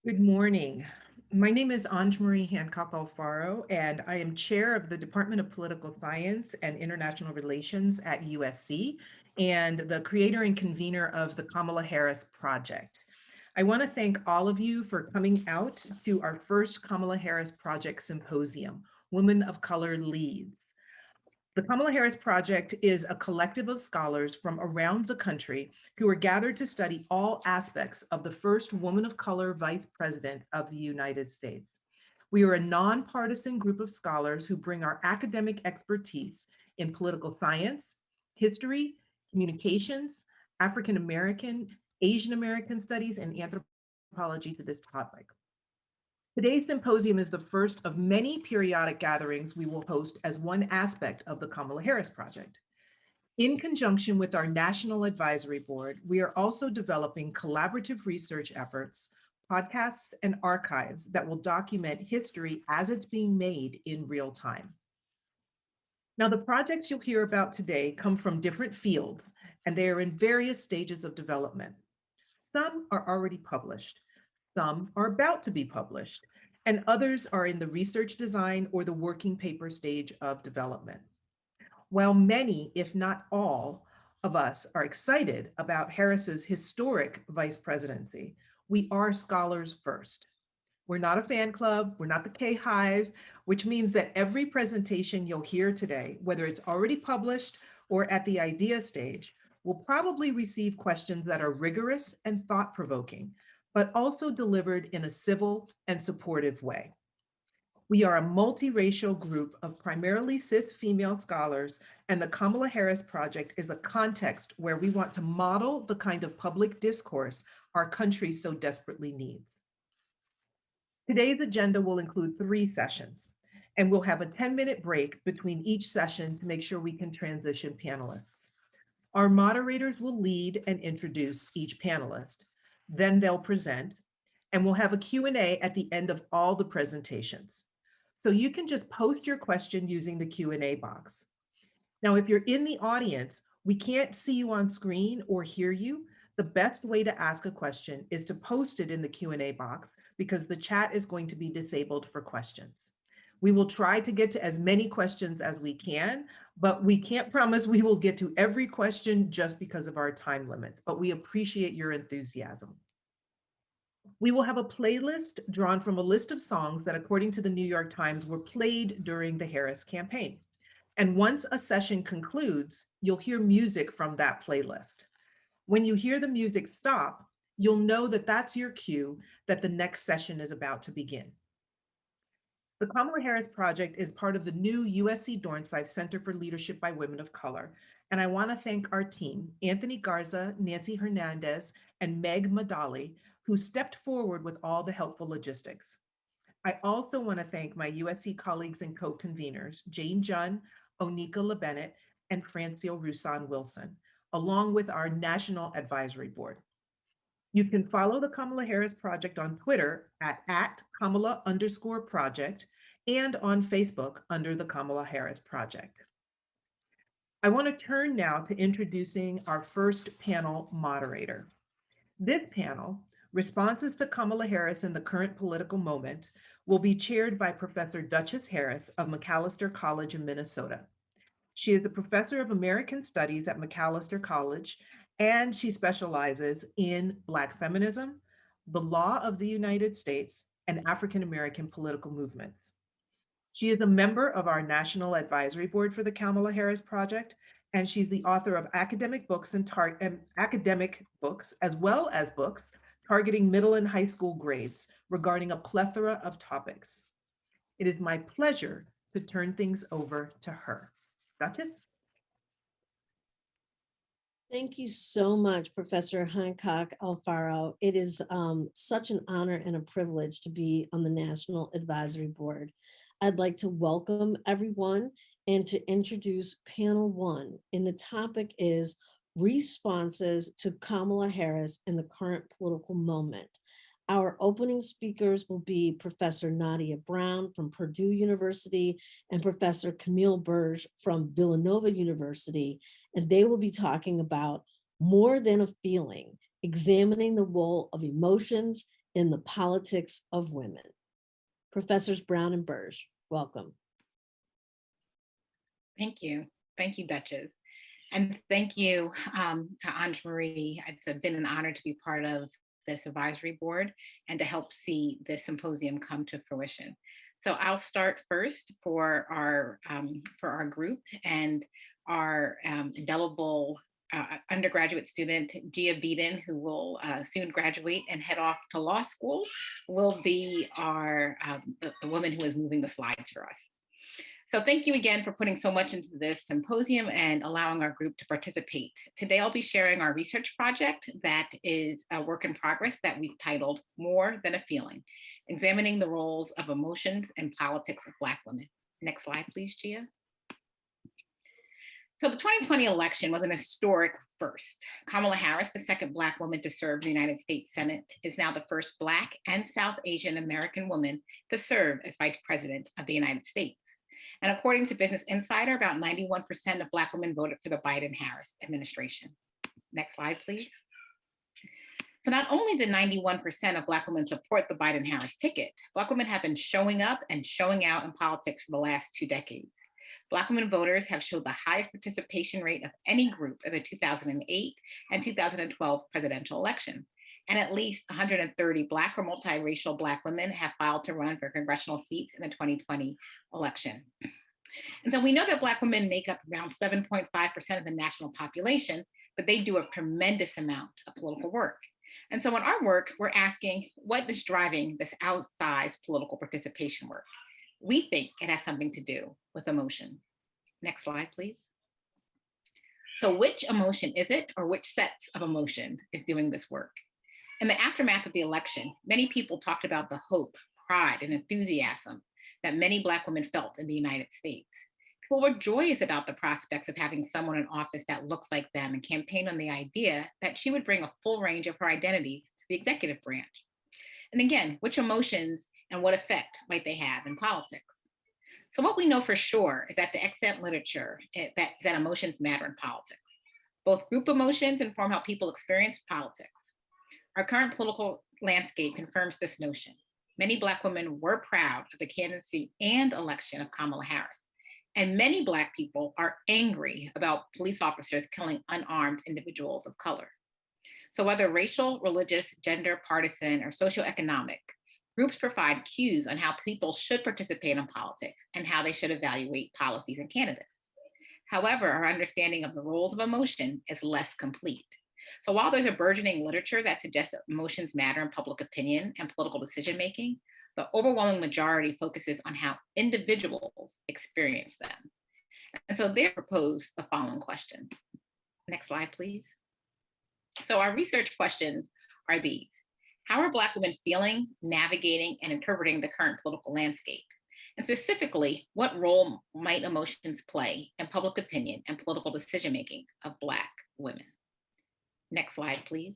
Good morning. My name is Ange-Marie Hancock Alfaro, and I am chair of the Department of Political Science and International Relations at USC, and the creator and convener of the Kamala Harris Project. I want to thank all of you for coming out to our first Kamala Harris Project Symposium, Women of Color Leads. The Kamala Harris Project is a collective of scholars from around the country who are gathered to study all aspects of the first woman of color vice president of the United States. We are a nonpartisan group of scholars who bring our academic expertise in political science, history, communications, African American, Asian American studies, and anthropology to this topic. Today's symposium is the first of many periodic gatherings we will host as one aspect of the Kamala Harris Project. In conjunction with our National Advisory Board, we are also developing collaborative research efforts, podcasts, and archives that will document history as it's being made in real time. Now, the projects you'll hear about today come from different fields, and they are in various stages of development. Some are already published. Some are about to be published, and others are in the research design or the working paper stage of development. While many, if not all, of us are excited about Harris's historic vice presidency, we are scholars first. We're not a fan club, we're not the K-Hive, which means that every presentation you'll hear today, whether it's already published or at the idea stage, will probably receive questions that are rigorous and thought-provoking, but also delivered in a civil and supportive way. We are a multiracial group of primarily cis female scholars, and the Kamala Harris Project is a context where we want to model the kind of public discourse our country so desperately needs. Today's agenda will include 3 sessions, and we'll have a 10-minute break between each session to make sure we can transition panelists. Our moderators will lead and introduce each panelist. Then they'll present, and we'll have a Q&A at the end of all the presentations. So you can just post your question using the Q&A box. Now, if you're in the audience, we can't see you on screen or hear you. The best way to ask a question is to post it in the Q&A box because the chat is going to be disabled for questions. We will try to get to as many questions as we can, but we can't promise we will get to every question just because of our time limit, but we appreciate your enthusiasm. We will have a playlist drawn from a list of songs that, according to the New York Times, were played during the Harris campaign. And once a session concludes, you'll hear music from that playlist. When you hear the music stop, you'll know that that's your cue that the next session is about to begin. The Kamala Harris Project is part of the new USC Dornsife Center for Leadership by Women of Color. And I want to thank our team, Anthony Garza, Nancy Hernandez, and Meg Madali, who stepped forward with all the helpful logistics. I also want to thank my USC colleagues and co-conveners, Jane Junn, Onika LeBennett, and Francio Rusan Wilson, along with our National Advisory Board. You can follow the Kamala Harris Project on Twitter at @Kamala_project and on Facebook under the Kamala Harris Project. I want to turn now to introducing our first panel moderator. This panel, Responses to Kamala Harris in the Current Political Moment, will be chaired by Professor Duchess Harris of Macalester College in Minnesota. She is a professor of American Studies at Macalester College, and she specializes in Black feminism, the law of the United States, and African American political movements. She is a member of our National Advisory Board for the Kamala Harris Project, and she's the author of academic books as well as books targeting middle and high school grades regarding a plethora of topics. It is my pleasure to turn things over to her. Duchess? Thank you so much, Professor Hancock Alfaro. It is such an honor and a privilege to be on the National Advisory Board. I'd like to welcome everyone and to introduce panel 1. And the topic is Responses to Kamala Harris in the Current Political Moment. Our opening speakers will be Professor Nadia Brown from Purdue University and Professor Camille Burge from Villanova University, and they will be talking about More Than a Feeling, examining the role of emotions in the politics of women. Professors Brown and Burge, welcome. Thank you. Thank you, Duchess. And thank you to Ange-Marie. It's been an honor to be part of this advisory board and to help see this symposium come to fruition. So I'll start first for our group and our indelible undergraduate student, Gia Beaton, who will soon graduate and head off to law school, will be our the woman who is moving the slides for us. So thank you again for putting so much into this symposium and allowing our group to participate. Today, I'll be sharing our research project that is a work in progress that we've titled More Than a Feeling, examining the roles of emotions and politics of Black women. Next slide, please, Gia. So the 2020 election was an historic first. Kamala Harris, the second Black woman to serve the United States Senate, is now the first Black and South Asian American woman to serve as Vice President of the United States. And according to Business Insider, about 91% of Black women voted for the Biden-Harris administration. Next slide, please. So not only did 91% of Black women support the Biden-Harris ticket, Black women have been showing up and showing out in politics for the last 2 decades. Black women voters have showed the highest participation rate of any group in the 2008 and 2012 presidential elections. And at least 130 Black or multiracial Black women have filed to run for congressional seats in the 2020 election. And so we know that Black women make up around 7.5% of the national population, but they do a tremendous amount of political work. And so in our work, we're asking, what is driving this outsized political participation work? We think it has something to do with emotions. Next slide, please. So which emotion is it, or which sets of emotions is doing this work? In the aftermath of the election, many people talked about the hope, pride, and enthusiasm that many Black women felt in the United States. People were joyous about the prospects of having someone in office that looks like them and campaigned on the idea that she would bring a full range of her identities to the executive branch. And again, which emotions and what effect might they have in politics? So what we know for sure is that the excellent literature that emotions matter in politics. Both group emotions inform how people experience politics. Our current political landscape confirms this notion. Many Black women were proud of the candidacy and election of Kamala Harris. And many Black people are angry about police officers killing unarmed individuals of color. So whether racial, religious, gender, partisan, or socioeconomic, groups provide cues on how people should participate in politics and how they should evaluate policies and candidates. However, our understanding of the roles of emotion is less complete. So while there's a burgeoning literature that suggests that emotions matter in public opinion and political decision-making, the overwhelming majority focuses on how individuals experience them. And so they propose the following questions. Next slide, please. So our research questions are these. How are Black women feeling, navigating, and interpreting the current political landscape? And specifically, what role might emotions play in public opinion and political decision-making of Black women? Next slide, please.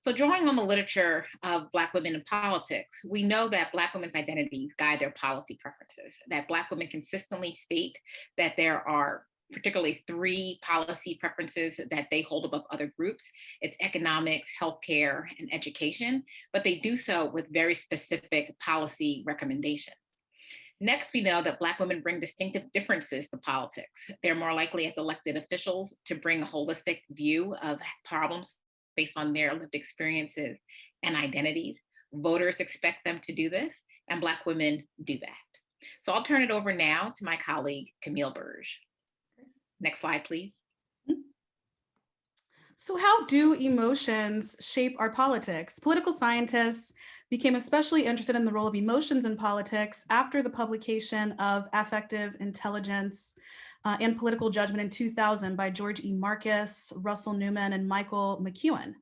So drawing on the literature of Black women in politics, we know that Black women's identities guide their policy preferences, that Black women consistently state that there are particularly 3 policy preferences that they hold above other groups. It's economics, healthcare, and education, but they do so with very specific policy recommendations. Next, we know that Black women bring distinctive differences to politics. They're more likely as elected officials to bring a holistic view of problems based on their lived experiences and identities. Voters expect them to do this, and Black women do that. So I'll turn it over now to my colleague, Camille Burge. Next slide, please. So how do emotions shape our politics? Political scientists became especially interested in the role of emotions in politics after the publication of Affective Intelligence and Political Judgment in 2000 by George E. Marcus, Russell Newman, and Michael McEwen.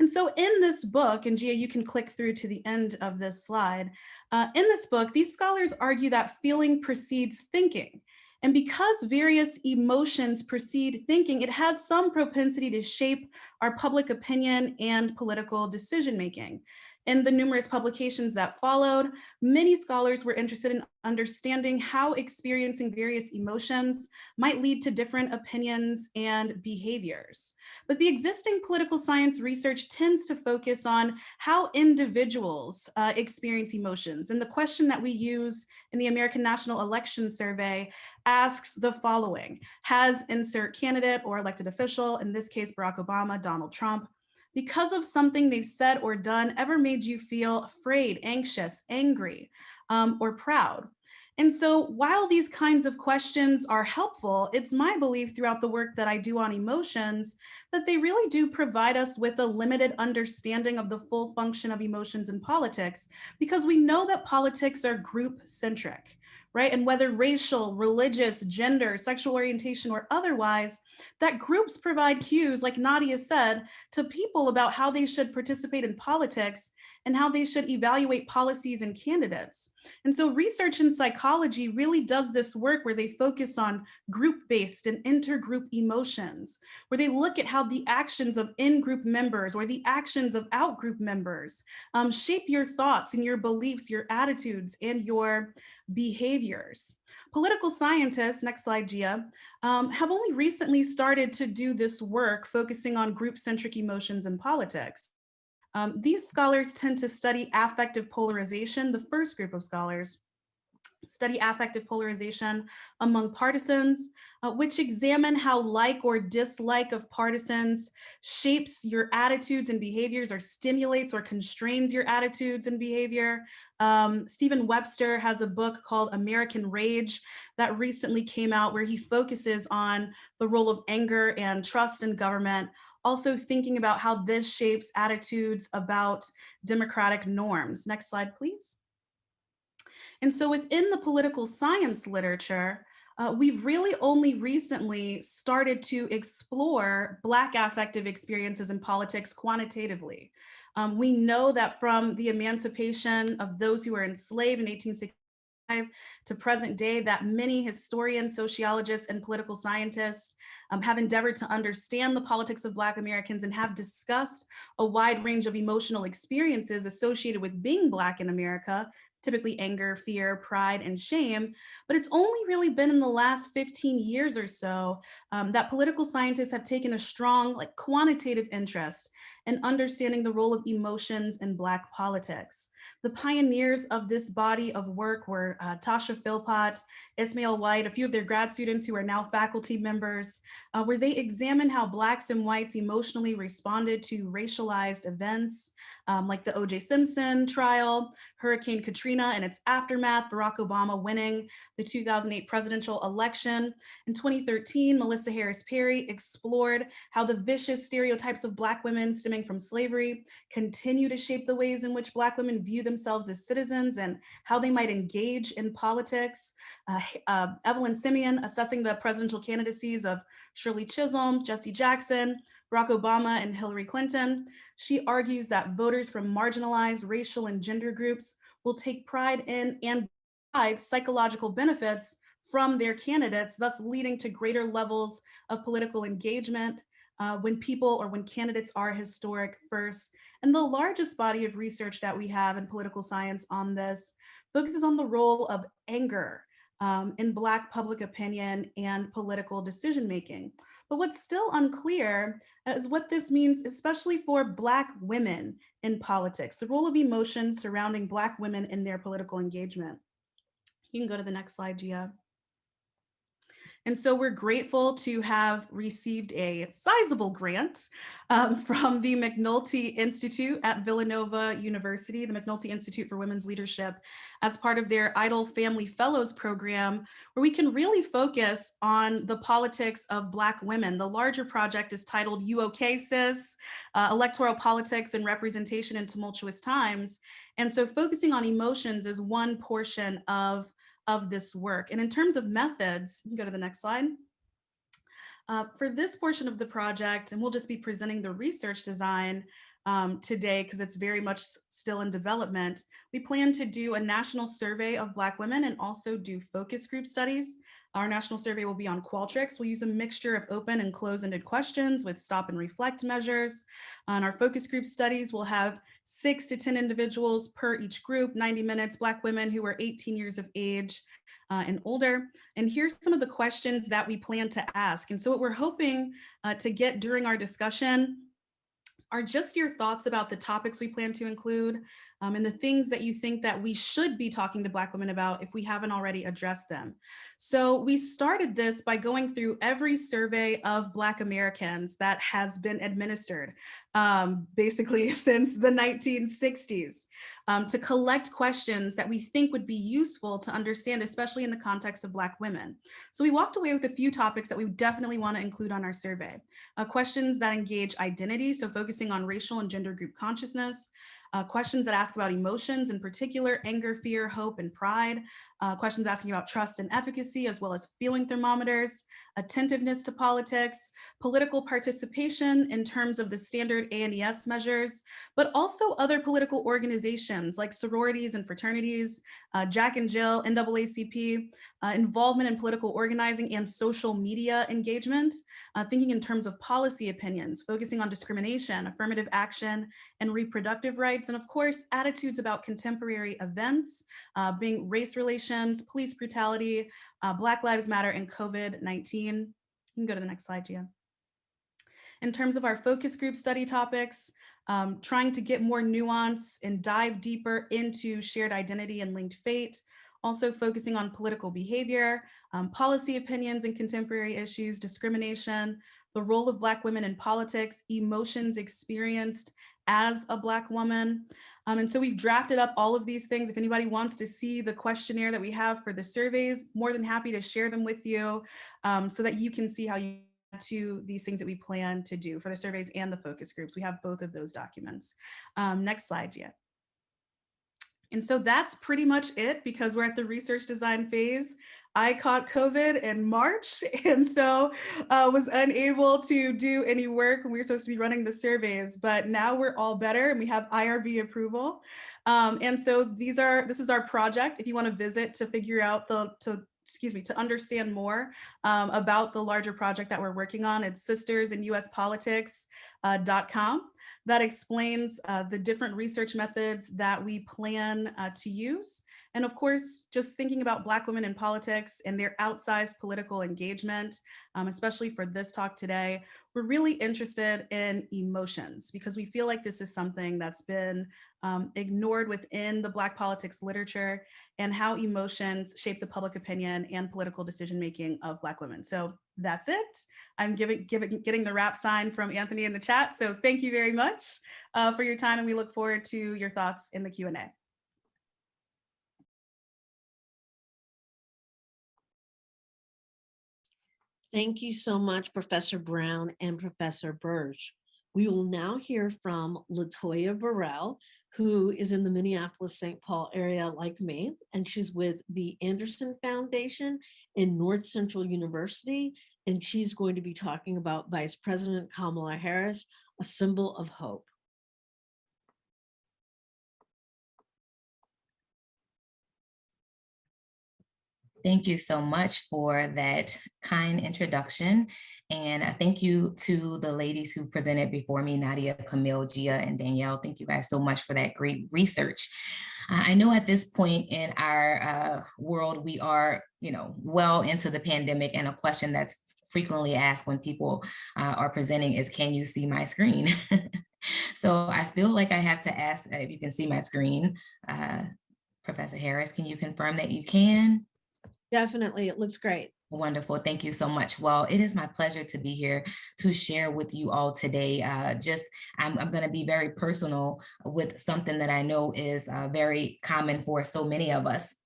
And so in this book, and Gia, you can click through to the end of this slide, in this book, these scholars argue that feeling precedes thinking. And because various emotions precede thinking, it has some propensity to shape our public opinion and political decision-making. In the numerous publications that followed, many scholars were interested in understanding how experiencing various emotions might lead to different opinions and behaviors. But the existing political science research tends to focus on how individuals experience emotions. And the question that we use in the American National Election Survey asks the following: has insert candidate or elected official, in this case, Barack Obama, Donald Trump, because of something they've said or done, ever made you feel afraid, anxious, angry, or proud? And so while these kinds of questions are helpful, it's my belief throughout the work that I do on emotions that they really do provide us with a limited understanding of the full function of emotions in politics, because we know that politics are group-centric, right? And whether racial, religious, gender, sexual orientation, or otherwise, that groups provide cues, like Nadia said, to people about how they should participate in politics and how they should evaluate policies and candidates. And so research in psychology really does this work where they focus on group-based and intergroup emotions, where they look at how the actions of in-group members or the actions of out-group members shape your thoughts and your beliefs, your attitudes, and your behaviors. Political scientists, next slide, Gia, have only recently started to do this work focusing on group-centric emotions in politics. These scholars tend to study affective polarization. The first group of scholars study affective polarization among partisans, which examine how like or dislike of partisans shapes your attitudes and behaviors, or stimulates or constrains your attitudes and behavior. Stephen Webster has a book called American Rage that recently came out, where he focuses on the role of anger and trust in government, also thinking about how this shapes attitudes about democratic norms. Next slide, please. And so within the political science literature, we've really only recently started to explore Black affective experiences in politics quantitatively. We know that from the emancipation of those who were enslaved in 1865 to present day, that many historians, sociologists, and political scientists have endeavored to understand the politics of Black Americans and have discussed a wide range of emotional experiences associated with being Black in America, typically anger, fear, pride, and shame. But it's only really been in the last 15 years or so that political scientists have taken a strong, quantitative interest in understanding the role of emotions in Black politics. The pioneers of this body of work were Tasha Philpott, Ismail White, a few of their grad students who are now faculty members, where they examined how Blacks and whites emotionally responded to racialized events, like the O.J. Simpson trial, Hurricane Katrina and its aftermath, Barack Obama winning the 2008 presidential election. In 2013, Melissa Harris Perry explored how the vicious stereotypes of Black women stemming from slavery continue to shape the ways in which Black women view themselves as citizens and how they might engage in politics. Evelyn Simeon assessing the presidential candidacies of Shirley Chisholm, Jesse Jackson, Barack Obama, and Hillary Clinton. She argues that voters from marginalized racial and gender groups will take pride in and derive psychological benefits from their candidates, thus leading to greater levels of political engagement when people or when candidates are historic first. And the largest body of research that we have in political science on this focuses on the role of anger in Black public opinion and political decision-making. But what's still unclear is what this means, especially for Black women in politics, the role of emotions surrounding Black women in their political engagement. You can go to the next slide, Gia. And so we're grateful to have received a sizable grant from the McNulty Institute at Villanova University, the McNulty Institute for Women's Leadership, as part of their Idle Family Fellows program, where we can really focus on the politics of Black women. The larger project is titled You OK, Sis? Electoral Politics and Representation in Tumultuous Times. And so focusing on emotions is one portion of this work. And in terms of methods, you can go to the next slide. For this portion of the project, and we'll just be presenting the research design today because it's very much still in development, we plan to do a national survey of Black women and also do focus group studies. Our national survey will be on Qualtrics. We'll use a mixture of open and close-ended questions with stop and reflect measures. And our focus group studies will have 6 to 10 individuals per each group, 90 minutes, Black women who are 18 years of age and older. And here's some of the questions that we plan to ask. And so what we're hoping to get during our discussion are just your thoughts about the topics we plan to include and the things that you think that we should be talking to Black women about if we haven't already addressed them. So we started this by going through every survey of Black Americans that has been administered basically since the 1960s to collect questions that we think would be useful to understand, especially in the context of Black women. So we walked away with a few topics that we definitely want to include on our survey. Questions that engage identity, so focusing on racial and gender group consciousness, questions that ask about emotions, in particular, anger, fear, hope, and pride, questions asking about trust and efficacy, as well as feeling thermometers, attentiveness to politics, political participation in terms of the standard ANES measures, but also other political organizations like sororities and fraternities, Jack and Jill, NAACP, involvement in political organizing and social media engagement, thinking in terms of policy opinions, focusing on discrimination, affirmative action, and reproductive rights, and of course, attitudes about contemporary events, being race relations, police brutality, Black Lives Matter, and COVID-19. You can go to the next slide, Gia. In terms of our focus group study topics, trying to get more nuance and dive deeper into shared identity and linked fate, also focusing on political behavior, policy opinions and contemporary issues, discrimination, the role of Black women in politics, emotions experienced as a Black woman. And so we've drafted up all of these things. If anybody wants to see the questionnaire that we have for the surveys, more than happy to share them with you so that you can see how you to these things that we plan to do for the surveys and the focus groups. We have both of those documents. Next slide, Gia. And so that's pretty much it because we're at the research design phase. I caught COVID in March and so was unable to do any work when we were supposed to be running the surveys, but now we're all better and we have IRB approval. And so this is our project. If you want to visit to figure out to understand more about the larger project that we're working on, it's sistersinuspolitics.com. That explains the different research methods that we plan to use. And of course, just thinking about Black women in politics and their outsized political engagement, especially for this talk today, we're really interested in emotions because we feel like this is something that's been ignored within the Black politics literature and how emotions shape the public opinion and political decision-making of Black women. So that's it. I'm getting the wrap sign from Anthony in the chat. So thank you very much for your time and we look forward to your thoughts in the Q&A. Thank you so much, Professor Brown and Professor Burge. We will now hear from Latoya Burrell, who is in the Minneapolis-St. Paul area like me, and she's with the Anderson Foundation in North Central University, and she's going to be talking about Vice President Kamala Harris, a symbol of hope. Thank you so much for that kind introduction. And thank you to the ladies who presented before me, Nadia, Camille, Gia, and Danielle. Thank you guys so much for that great research. I know at this point in our world, we are, well into the pandemic, and a question that's frequently asked when people are presenting is, can you see my screen? So I feel like I have to ask if you can see my screen. Professor Harris, can you confirm that you can? Definitely, it looks great. Wonderful, thank you so much. Well, it is my pleasure to be here to share with you all today. I'm gonna be very personal with something that I know is very common for so many of us.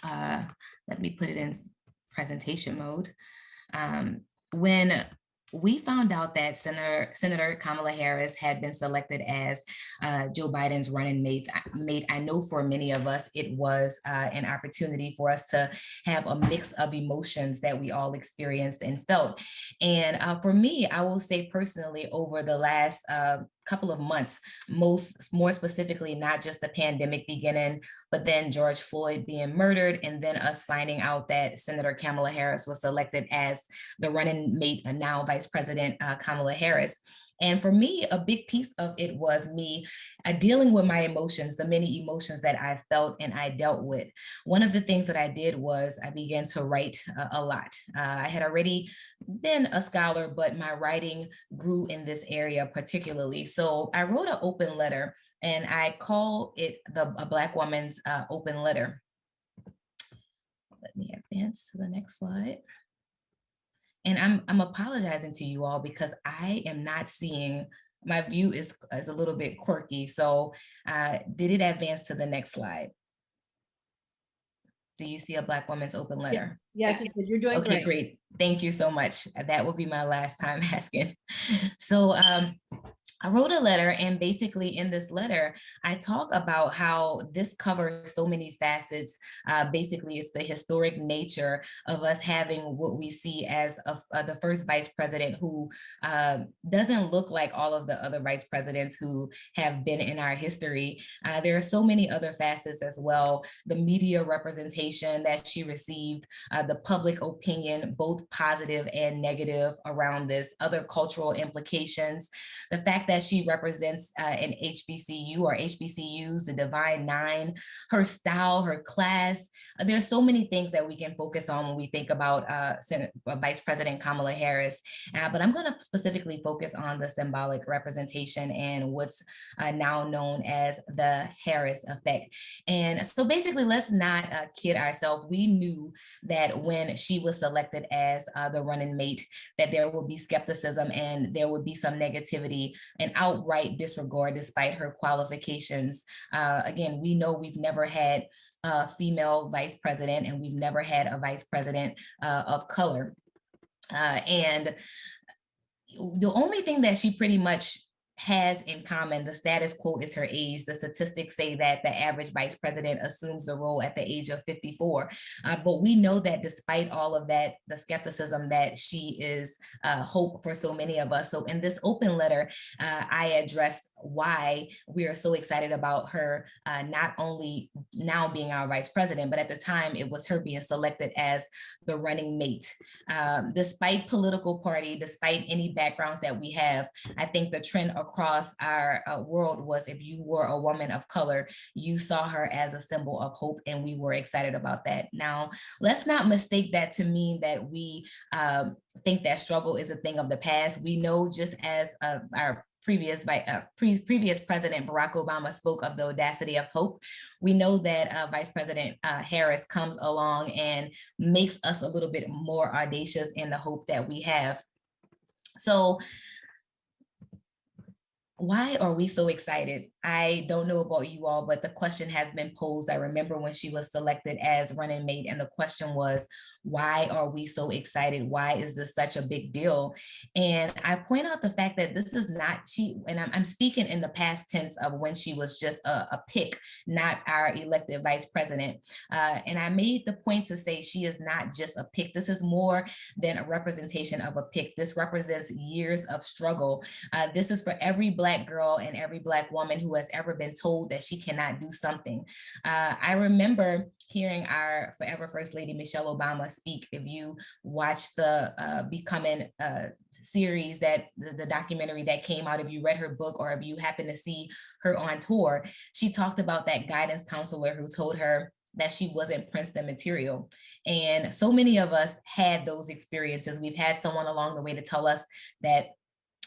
Let me put it in presentation mode. When we found out that Senator Kamala Harris had been selected as Joe Biden's running mate, I know for many of us, it was an opportunity for us to have a mix of emotions that we all experienced and felt. And for me, I will say personally, over the last couple of months, more specifically, not just the pandemic beginning, but then George Floyd being murdered, and then us finding out that Senator Kamala Harris was selected as the running mate, and now Vice President Kamala Harris. And for me, a big piece of it was me dealing with my emotions, the many emotions that I felt and I dealt with. One of the things that I did was I began to write a lot. I had already been a scholar, but my writing grew in this area particularly. So I wrote an open letter, and I call it a Black woman's open letter. Let me advance to the next slide. And I'm apologizing to you all because I am not seeing, my view is a little bit quirky. So did it advance to the next slide? Do you see a Black woman's open letter? Yes, it did. You're doing Okay, great. great. Thank you so much. That will be my last time asking. So I wrote a letter, and basically in this letter, I talk about how this covers so many facets. Basically, it's the historic nature of us having what we see as the first vice president who doesn't look like all of the other vice presidents who have been in our history. There are so many other facets as well. The media representation that she received, the public opinion, both positive and negative around this, other cultural implications, the fact that she represents an HBCU or HBCUs, the Divine Nine, her style, her class. There's so many things that we can focus on when we think about Vice President Kamala Harris. But I'm going to specifically focus on the symbolic representation and what's now known as the Harris effect. And so basically, let's not kid ourselves. We knew that when she was selected as the running mate, that there would be skepticism and there would be some negativity and outright disregard despite her qualifications. Again, we know we've never had a female vice president, and we've never had a vice president of color. And the only thing that she pretty much has in common, the status quo, is her age. The statistics say that the average vice president assumes the role at the age of 54. But we know that despite all of that, the skepticism, that she is hope for so many of us. So in this open letter, I addressed why we are so excited about her not only now being our vice president, but at the time it was her being selected as the running mate. Despite political party, despite any backgrounds that we have, I think the trend across our world was, if you were a woman of color, you saw her as a symbol of hope, and we were excited about that. Now, let's not mistake that to mean that we think that struggle is a thing of the past. We know, just as our previous President Barack Obama spoke of the audacity of hope, we know that Vice President Harris comes along and makes us a little bit more audacious in the hope that we have. So why are we so excited? I don't know about you all, but the question has been posed. I remember when she was selected as running mate, and the question was, why are we so excited? Why is this such a big deal? And I point out the fact that this is not she, and I'm speaking in the past tense of when she was just a pick, not our elected vice president. And I made the point to say she is not just a pick. This is more than a representation of a pick. This represents years of struggle. This is for every Black girl and every Black woman who has ever been told that she cannot do something. I remember hearing our forever First Lady Michelle Obama speak. If you watch the Becoming series, that the documentary that came out, if you read her book, or if you happen to see her on tour, she talked about that guidance counselor who told her that she wasn't Princeton material. And so many of us had those experiences. We've had someone along the way to tell us that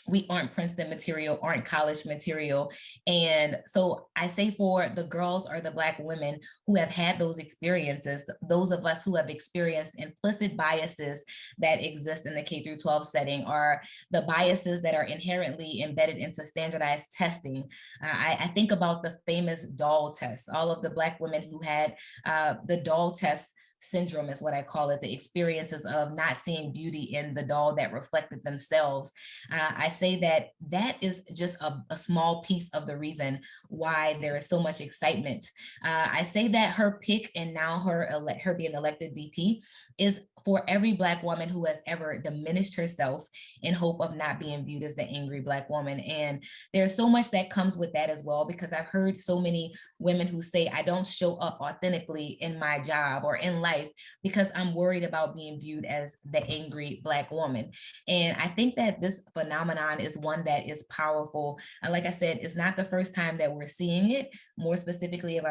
we aren't Princeton material, aren't college material. And so I say, for the girls or the Black women who have had those experiences, those of us who have experienced implicit biases that exist in the K-12 setting, or the biases that are inherently embedded into standardized testing. I think about the famous doll test. All of the Black women who had the doll test syndrome is what I call it, the experiences of not seeing beauty in the doll that reflected themselves. I say that that is just a small piece of the reason why there is so much excitement. I say that her pick, and now her being elected VP, is for every Black woman who has ever diminished herself in hope of not being viewed as the angry Black woman. And there's so much that comes with that as well, because I've heard so many women who say, I don't show up authentically in my job or in life life because I'm worried about being viewed as the angry Black woman. And I think that this phenomenon is one that is powerful. And like I said, it's not the first time that we're seeing it. More specifically, if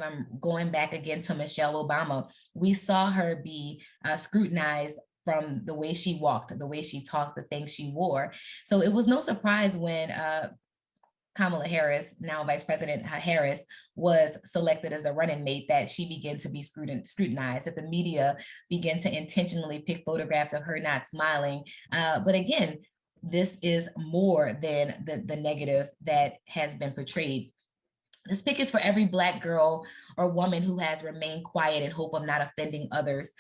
I'm going back again to Michelle Obama, we saw her be scrutinized from the way she walked, the way she talked, the things she wore. So it was no surprise when Kamala Harris, now Vice President Harris, was selected as a running mate that she began to be scrutinized, that the media began to intentionally pick photographs of her not smiling. But again, this is more than the negative that has been portrayed. This pick is for every Black girl or woman who has remained quiet in hope of not offending others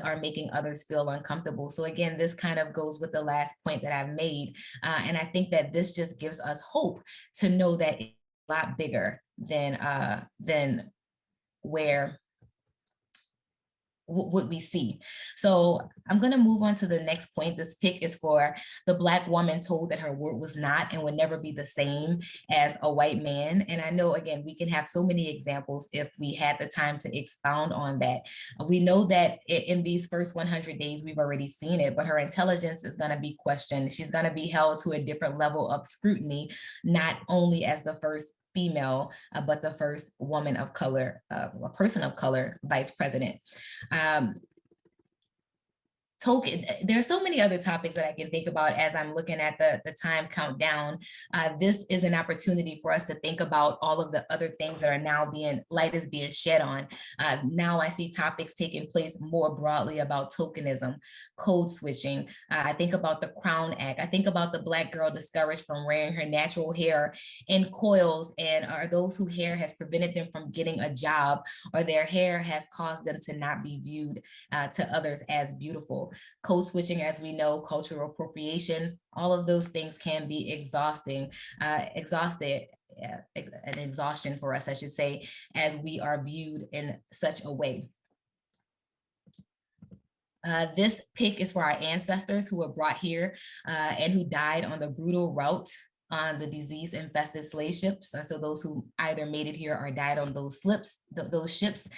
or making others feel uncomfortable. So again, this kind of goes with the last point that I've made. And I think that this just gives us hope to know that it's a lot bigger than where what we see. So I'm going to move on to the next point. This pick is for the Black woman told that her word was not and would never be the same as a white man. And I know, again, we can have so many examples if we had the time to expound on that. We know that in these first 100 days, we've already seen it, but her intelligence is going to be questioned. She's going to be held to a different level of scrutiny, not only as the first female, but the first woman of color, a person of color vice president. There's so many other topics that I can think about as I'm looking at the time countdown. This is an opportunity for us to think about all of the other things that are now light is being shed on. Now I see topics taking place more broadly about tokenism, code switching. I think about the Crown Act. I think about the Black girl discouraged from wearing her natural hair in coils, and are those whose hair has prevented them from getting a job, or their hair has caused them to not be viewed to others as beautiful. Code switching, as we know, cultural appropriation, all of those things can be exhausting, an exhaustion for us, I should say, as we are viewed in such a way. This pick is for our ancestors who were brought here and who died on the brutal route on the disease-infested slave ships. So those who either made it here or died on those ships.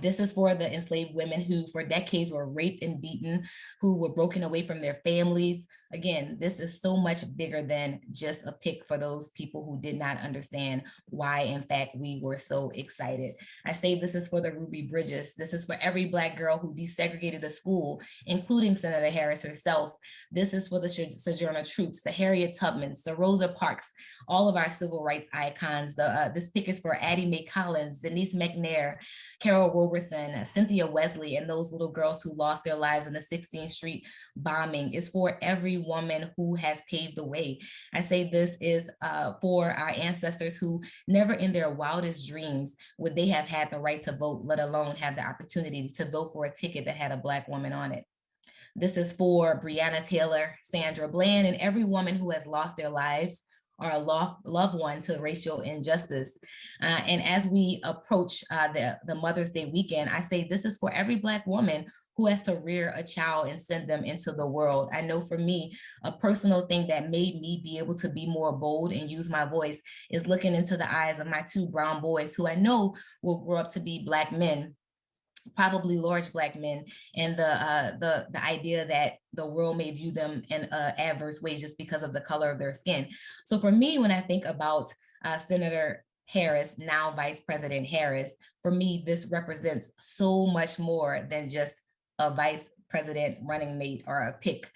This is for the enslaved women who for decades were raped and beaten, who were broken away from their families. Again, this is so much bigger than just a pick for those people who did not understand why, in fact, we were so excited. I say this is for the Ruby Bridges. This is for every Black girl who desegregated a school, including Senator Harris herself. This is for the Sojourner Truths, the Harriet Tubmans, the Rosa Parks, all of our civil rights icons. This pick is for Addie Mae Collins, Denise McNair, Carol Roberson, Cynthia Wesley, and those little girls who lost their lives in the 16th Street bombing. It's for every woman who has paved the way. I say this is for our ancestors who never in their wildest dreams would they have had the right to vote, let alone have the opportunity to vote for a ticket that had a Black woman on it. This is for Breonna Taylor, Sandra Bland, and every woman who has lost their lives or a loved one to racial injustice. And as we approach the Mother's Day weekend, I say this is for every Black woman who has to rear a child and send them into the world. I know for me, a personal thing that made me be able to be more bold and use my voice is looking into the eyes of my two brown boys who I know will grow up to be Black men, probably large Black men, and the idea that the world may view them in an adverse way just because of the color of their skin. So for me, when I think about Senator Harris, now Vice President Harris, for me, this represents so much more than just a vice president running mate or a pick.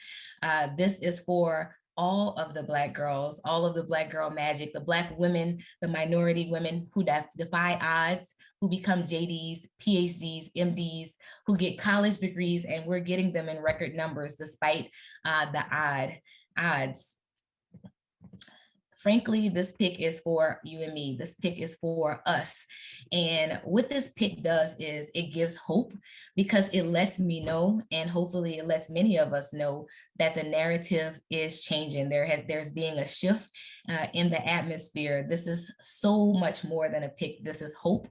This is for all of the Black girls, all of the Black girl magic, the Black women, the minority women who defy odds, who become JDs, PhDs, MDs, who get college degrees, and we're getting them in record numbers despite the odds. Frankly, this pick is for you and me. This pick is for us. And what this pick does is it gives hope, because it lets me know, and hopefully it lets many of us know, that the narrative is changing. There's being a shift in the atmosphere. This is so much more than a pick. This is hope.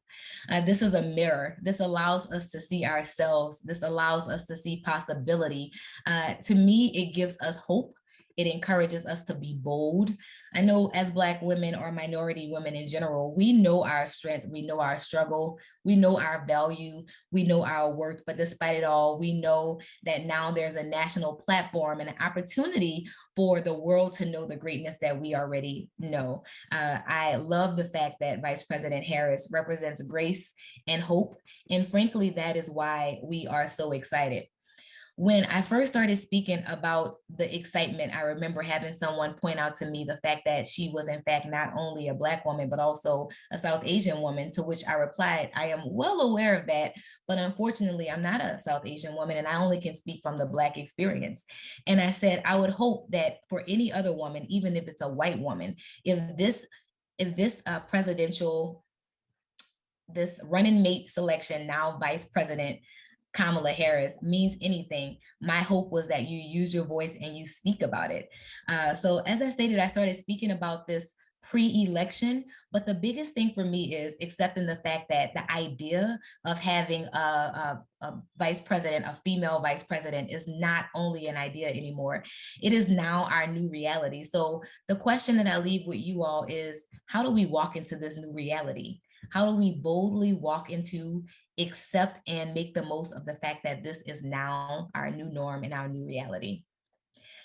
This is a mirror. This allows us to see ourselves. This allows us to see possibility. To me, it gives us hope. It encourages us to be bold. I know as Black women or minority women in general, we know our strength, we know our struggle, we know our value, we know our worth, but despite it all, we know that now there's a national platform and an opportunity for the world to know the greatness that we already know. I love the fact that Vice President Harris represents grace and hope, and frankly, that is why we are so excited. When I first started speaking about the excitement, I remember having someone point out to me the fact that she was in fact not only a Black woman, but also a South Asian woman, to which I replied, I am well aware of that, but unfortunately I'm not a South Asian woman and I only can speak from the Black experience. And I said, I would hope that for any other woman, even if it's a white woman, if this presidential, this running mate selection, now Vice President Kamala Harris, means anything, my hope was that you use your voice and you speak about it. So as I stated, I started speaking about this pre-election, but the biggest thing for me is accepting the fact that the idea of having a vice president, a female vice president, is not only an idea anymore. It is now our new reality. So the question that I leave with you all is, how do we walk into this new reality? How do we boldly walk into, accept, and make the most of the fact that this is now our new norm and our new reality?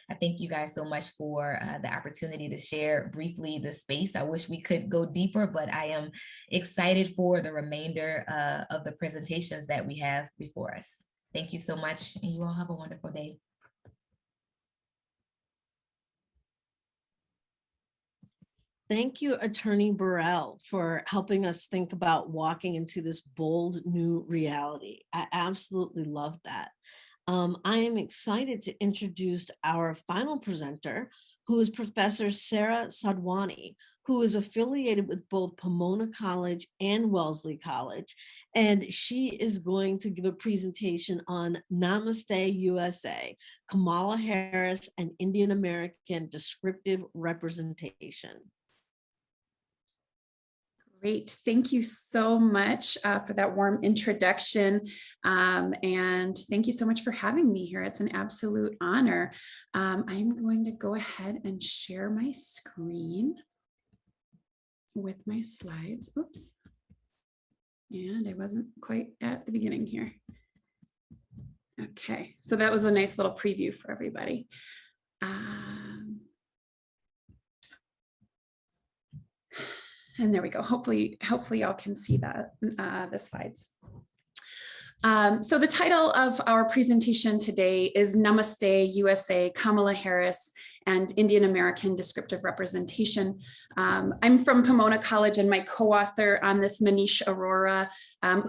I thank you guys so much for the opportunity to share briefly the space. I wish we could go deeper, but I am excited for the remainder of the presentations that we have before us. Thank you so much, and you all have a wonderful day. Thank you, Attorney Burrell, for helping us think about walking into this bold new reality. I absolutely love that. I am excited to introduce our final presenter, who is Professor Sarah Sadhwani, who is affiliated with both Pomona College and Wellesley College. And she is going to give a presentation on Namaste USA, Kamala Harris and Indian American Descriptive Representation. Great. Thank you so much for that warm introduction. And thank you so much for having me here. It's an absolute honor. I'm going to go ahead and share my screen with my slides. Oops. And I wasn't quite at the beginning here. Okay, so that was a nice little preview for everybody. And there we go. Hopefully y'all can see that, the slides. So the title of our presentation today is Namaste USA, Kamala Harris and Indian American Descriptive Representation. I'm from Pomona College, and my co-author on this, Manish Arora,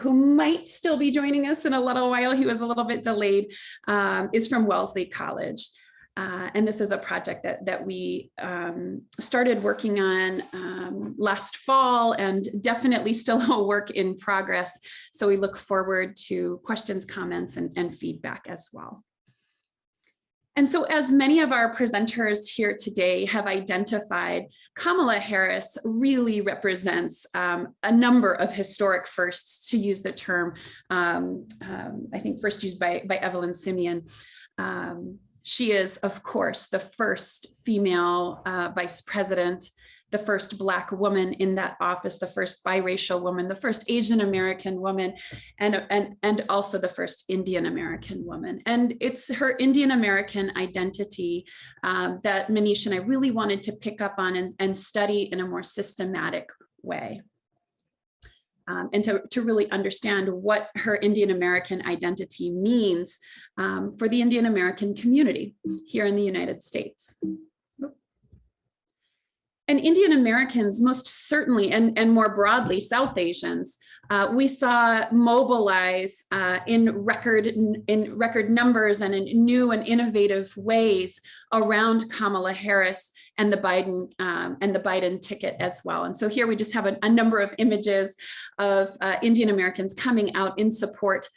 who might still be joining us in a little while, he was a little bit delayed, is from Wellesley College. And this is a project that we started working on last fall, and definitely still a work in progress. So we look forward to questions, comments, and feedback as well. And so, as many of our presenters here today have identified, Kamala Harris really represents a number of historic firsts, to use the term, I think first used by Evelyn Simeon. She is, of course, the first female vice president, the first Black woman in that office, the first biracial woman, the first Asian American woman, and also the first Indian American woman. And it's her Indian American identity that Manish and I really wanted to pick up on and study in a more systematic way. And to really understand what her Indian American identity means for the Indian American community here in the United States. And Indian Americans, most certainly, and more broadly, South Asians, we saw mobilize in record numbers and in new and innovative ways around Kamala Harris and the Biden ticket as well. And so here we just have a number of images of Indian Americans coming out in support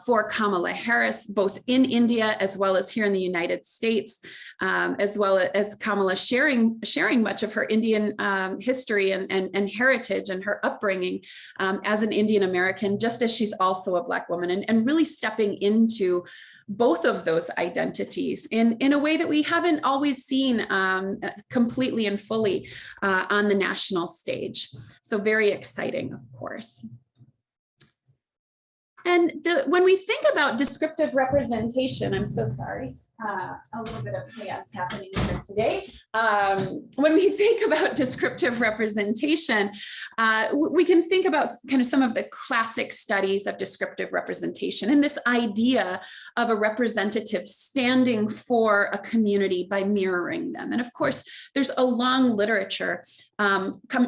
for Kamala Harris, both in India as well as here in the United States, as well as Kamala sharing much of her Indian history and heritage and her upbringing as an Indian American, just as she's also a Black woman, and really stepping into both of those identities in a way that we haven't always seen completely and fully on the national stage. So very exciting, of course. And when we think about descriptive representation, I'm so sorry, a little bit of chaos happening here today. When we think about descriptive representation, we can think about kind of some of the classic studies of descriptive representation and this idea of a representative standing for a community by mirroring them. And of course, there's a long literature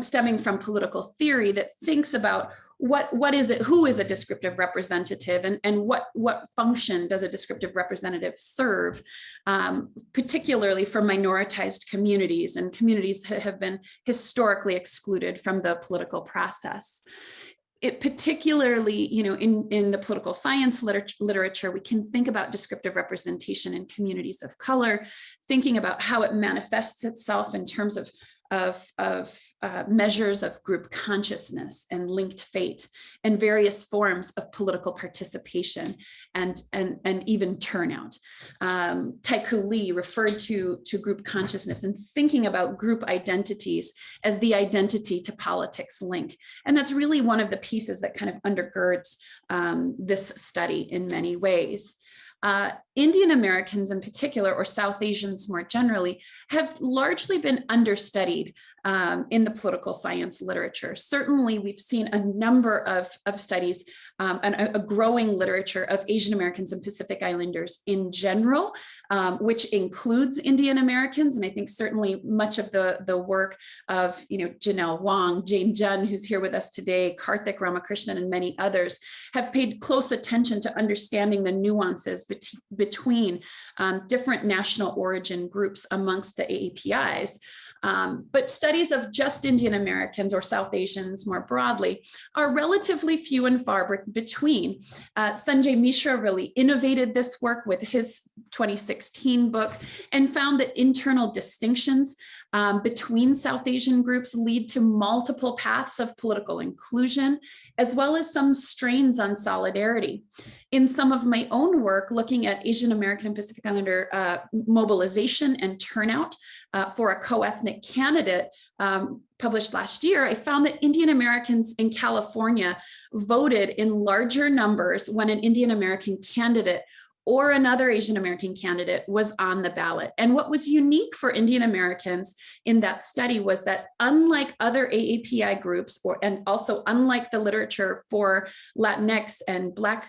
stemming from political theory that thinks about what is it, who is a descriptive representative, and what function does a descriptive representative serve, particularly for minoritized communities and communities that have been historically excluded from the political process. It particularly, in the political science literature, we can think about descriptive representation in communities of color, thinking about how it manifests itself in terms of measures of group consciousness and linked fate and various forms of political participation and even turnout. Taiku Lee referred to group consciousness and thinking about group identities as the identity to politics link. And that's really one of the pieces that kind of undergirds this study in many ways. Indian Americans in particular, or South Asians more generally, have largely been understudied in the political science literature. Certainly, we've seen a number of studies and a growing literature of Asian Americans and Pacific Islanders in general, which includes Indian Americans. And I think certainly much of the work of Janelle Wong, Jane Jun, who's here with us today, Karthik Ramakrishnan, and many others have paid close attention to understanding the nuances between different national origin groups amongst the AAPIs. But studies of just Indian Americans or South Asians more broadly are relatively few and far between. Sanjay Mishra really innovated this work with his 2016 book and found that internal distinctions between South Asian groups lead to multiple paths of political inclusion, as well as some strains on solidarity. In some of my own work, looking at Asian American and Pacific Islander mobilization and turnout for a co-ethnic candidate published last year, I found that Indian Americans in California voted in larger numbers when an Indian American candidate or another Asian American candidate was on the ballot. And what was unique for Indian Americans in that study was that unlike other AAPI groups, and also unlike the literature for Latinx and Black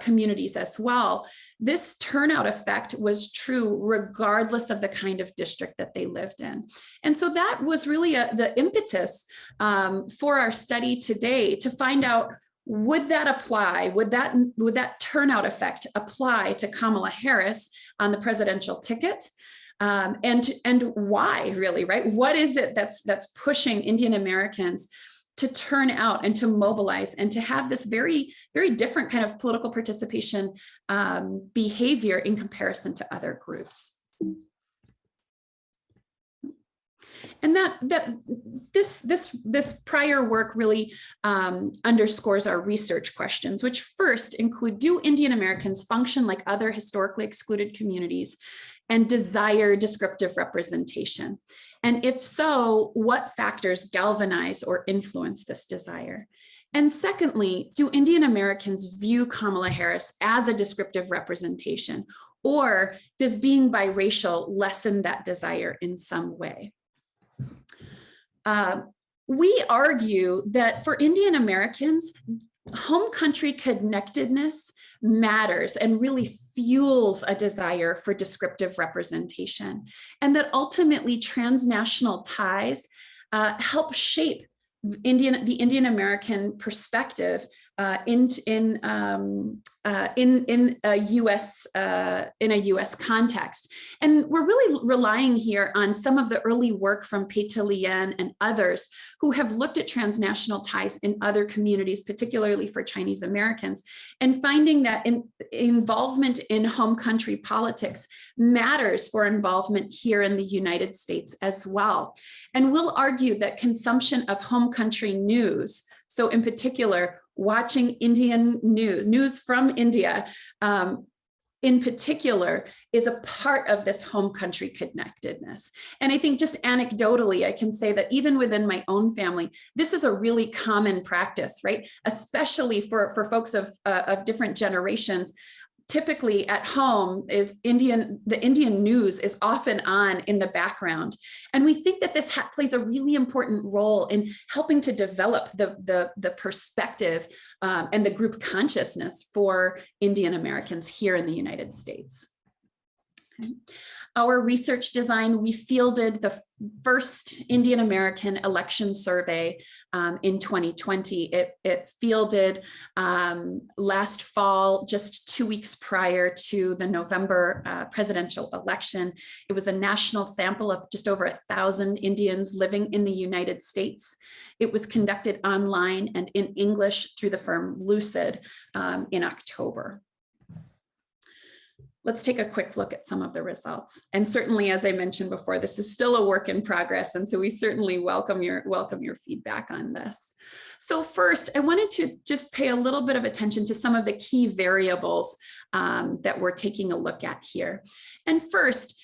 communities as well, this turnout effect was true regardless of the kind of district that they lived in. And so that was really the impetus for our study today, to find out, would that apply? Would that turnout effect apply to Kamala Harris on the presidential ticket? And why, really, right? What is it that's pushing Indian Americans to turn out and to mobilize and to have this very, very different kind of political participation behavior in comparison to other groups? And this prior work really underscores our research questions, which first include, do Indian Americans function like other historically excluded communities and desire descriptive representation? And if so, what factors galvanize or influence this desire? And secondly, do Indian Americans view Kamala Harris as a descriptive representation, or does being biracial lessen that desire in some way? We argue that for Indian Americans, home country connectedness matters and really fuels a desire for descriptive representation, and that ultimately transnational ties help shape the Indian American perspective in a U.S. context. And we're really relying here on some of the early work from Peter Lian and others who have looked at transnational ties in other communities, particularly for Chinese Americans, and finding that involvement in home country politics matters for involvement here in the United States as well. And we'll argue that consumption of home country news, so in particular, watching Indian news from India, in particular, is a part of this home country connectedness. And I think just anecdotally, I can say that even within my own family, this is a really common practice, right? Especially for folks of different generations. Typically at home the Indian news is often on in the background. And we think that this plays a really important role in helping to develop the perspective and the group consciousness for Indian Americans here in the United States. Okay. Our research design, we fielded the first Indian American election survey in 2020. It fielded last fall, just 2 weeks prior to the November presidential election. It was a national sample of just over 1,000 Indians living in the United States. It was conducted online and in English through the firm Lucid in October. Let's take a quick look at some of the results. And certainly, as I mentioned before, this is still a work in progress. And so we certainly welcome your feedback on this. So first, I wanted to just pay a little bit of attention to some of the key variables that we're taking a look at here. And first,